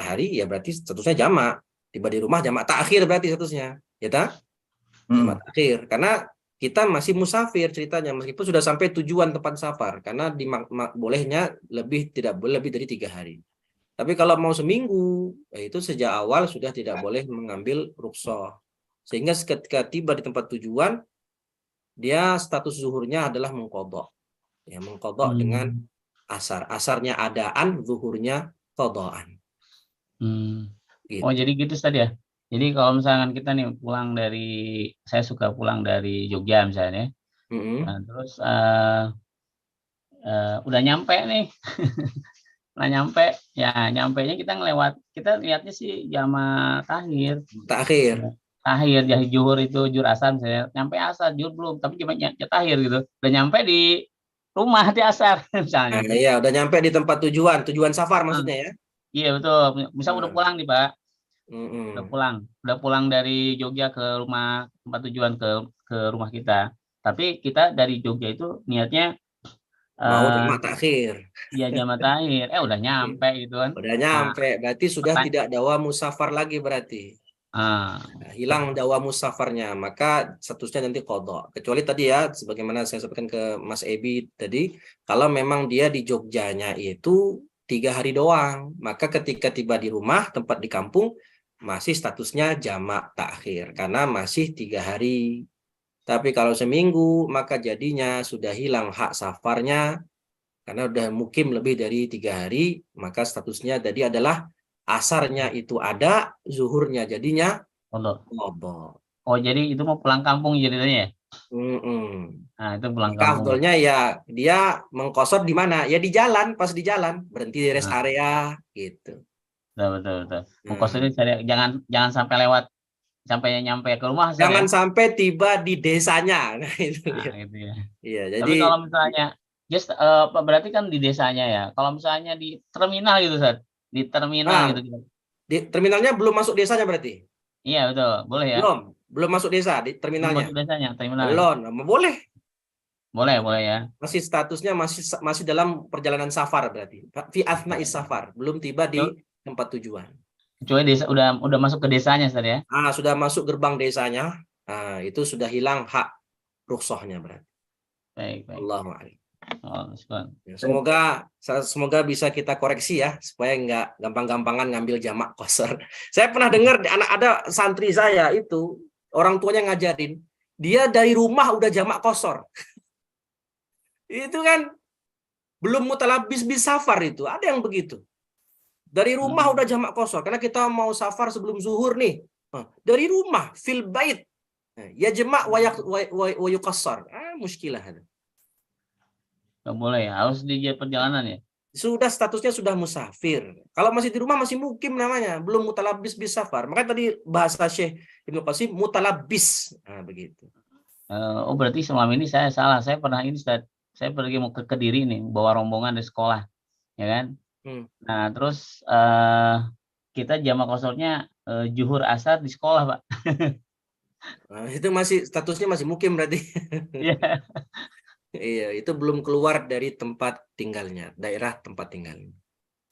hari ya berarti statusnya jamak. Tiba di rumah jamak takhir berarti statusnya, ya tak? Jamak takhir karena kita masih musafir ceritanya meskipun sudah sampai tujuan tempat safar karena bolehnya tidak boleh lebih dari 3 hari. Tapi kalau mau seminggu, itu sejak awal sudah tidak boleh mengambil rukhsah. Sehingga ketika tiba di tempat tujuan, dia status zuhurnya adalah mengqadha. Ya, mengqadha dengan asar. Asarnya adaan, zuhurnya qadhaan. Gitu. Oh, jadi gitu Ustaz ya. Jadi kalau misalkan kita nih saya suka pulang dari Jogja misalnya, nah, terus udah nyampe nih, nyampenya kita lihatnya sih jamak takhir ya zuhur itu zuhur asar misalnya, nyampe asar zuhur belum, tapi cuma takhir gitu, udah nyampe di rumah di asar misalnya. Iya, udah nyampe di tempat tujuan safar maksudnya ya. Iya betul, misal udah pulang nih Pak. Udah pulang dari Jogja ke rumah tempat tujuan ke rumah kita. Tapi kita dari Jogja itu niatnya Mau jamak takhir. Iya, jamak takhir. Udah nyampe gitu kan. Udah nyampe, berarti sudah tidak dawa musafar lagi berarti. Nah, Hilang dawa musafarnya, maka statusnya nanti qadha. Kecuali tadi ya, sebagaimana saya sampaikan ke Mas Ebi tadi, kalau memang dia di Jogjanya itu 3 hari doang, maka ketika tiba di rumah, tempat di kampung, masih statusnya jamak takhir, karena masih 3 hari. Tapi kalau seminggu, maka jadinya sudah hilang hak safarnya, karena udah mukim lebih dari 3 hari, maka statusnya jadi adalah asarnya itu ada, zuhurnya jadinya qadha. Oh, jadi itu mau pulang kampung jadinya ya? Nah, itu pulang Maka kampung. afdolnya ya dia mengkosor di mana? Ya di jalan, pas di jalan, berhenti di rest area gitu. Betul. Mengkosor jangan sampai lewat sampai nyampe ke rumah. Jangan sampai tiba di desanya. Nah, itu ya. Gitu ya. Iya, jadi tapi kalau misalnya berarti kan di desanya ya. Kalau misalnya di terminal gitu, Ustaz. Di terminal gitu. Di terminalnya belum masuk desanya berarti? Iya, betul. Boleh ya? Belum masuk desa di terminalnya. Belum masuk desanya, terminal. Belum, boleh. Boleh ya. Masih statusnya masih dalam perjalanan safar berarti. Fi athna'is safar, belum tiba di tempat tujuan. Kecuali desa udah masuk ke desanya, Ustaz ya. Sudah masuk gerbang desanya. Itu sudah hilang hak rukhsahnya berarti. Baik. Allahu a'lam. Semoga bisa kita koreksi ya, supaya nggak gampang-gampangan ngambil jamak qasar. Saya pernah dengar ada santri saya itu, orang tuanya ngajarin, dia dari rumah udah jamak qasar. Itu kan belum mutalabis bis safar itu, ada yang begitu. Dari rumah udah jamak qasar, karena kita mau safar sebelum zuhur nih. Dari rumah, fil bait. Ya jamak wa yuqassar. Muskilah ada. Nggak boleh ya, harus di perjalanan ya. Sudah statusnya sudah musafir. Kalau masih di rumah masih mukim namanya, belum mutalabis bis safar. Makanya tadi bahasa Syekh Ibnu Qasim mutalabis. Begitu. Berarti selama ini saya salah. Saya pernah ini, Ustaz. Saya pergi mau ke Kediri nih, bawa rombongan dari sekolah, ya kan? Nah, terus kita jamak qasornya zuhur asar di sekolah, Pak. Itu masih statusnya masih mukim berarti. Iya. Iya, itu belum keluar dari tempat tinggalnya, daerah tempat tinggalnya.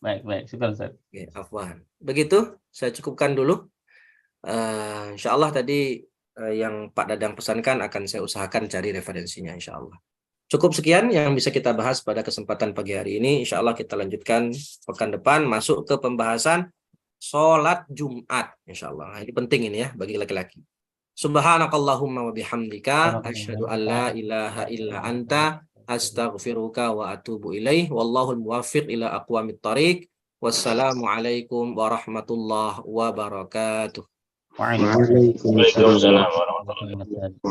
Baik, syukur, Ustaz. Oke, afwan. Begitu, saya cukupkan dulu. Insya Allah tadi yang Pak Dadang pesankan akan saya usahakan cari referensinya, insya Allah. Cukup sekian yang bisa kita bahas pada kesempatan pagi hari ini. Insya Allah kita lanjutkan pekan depan, masuk ke pembahasan sholat Jumat. Insya Allah. Nah, ini penting ini ya bagi laki-laki. Subhanakallahumma wa bihamdika asyhadu an la ilaha illa anta astaghfiruka wa atubu ilaih wallahul muwaffiq ila aqwamit thariq. Wassalamualaikum warahmatullahi wabarakatuh. Waalaikumsalam warahmatullahi wabarakatuh.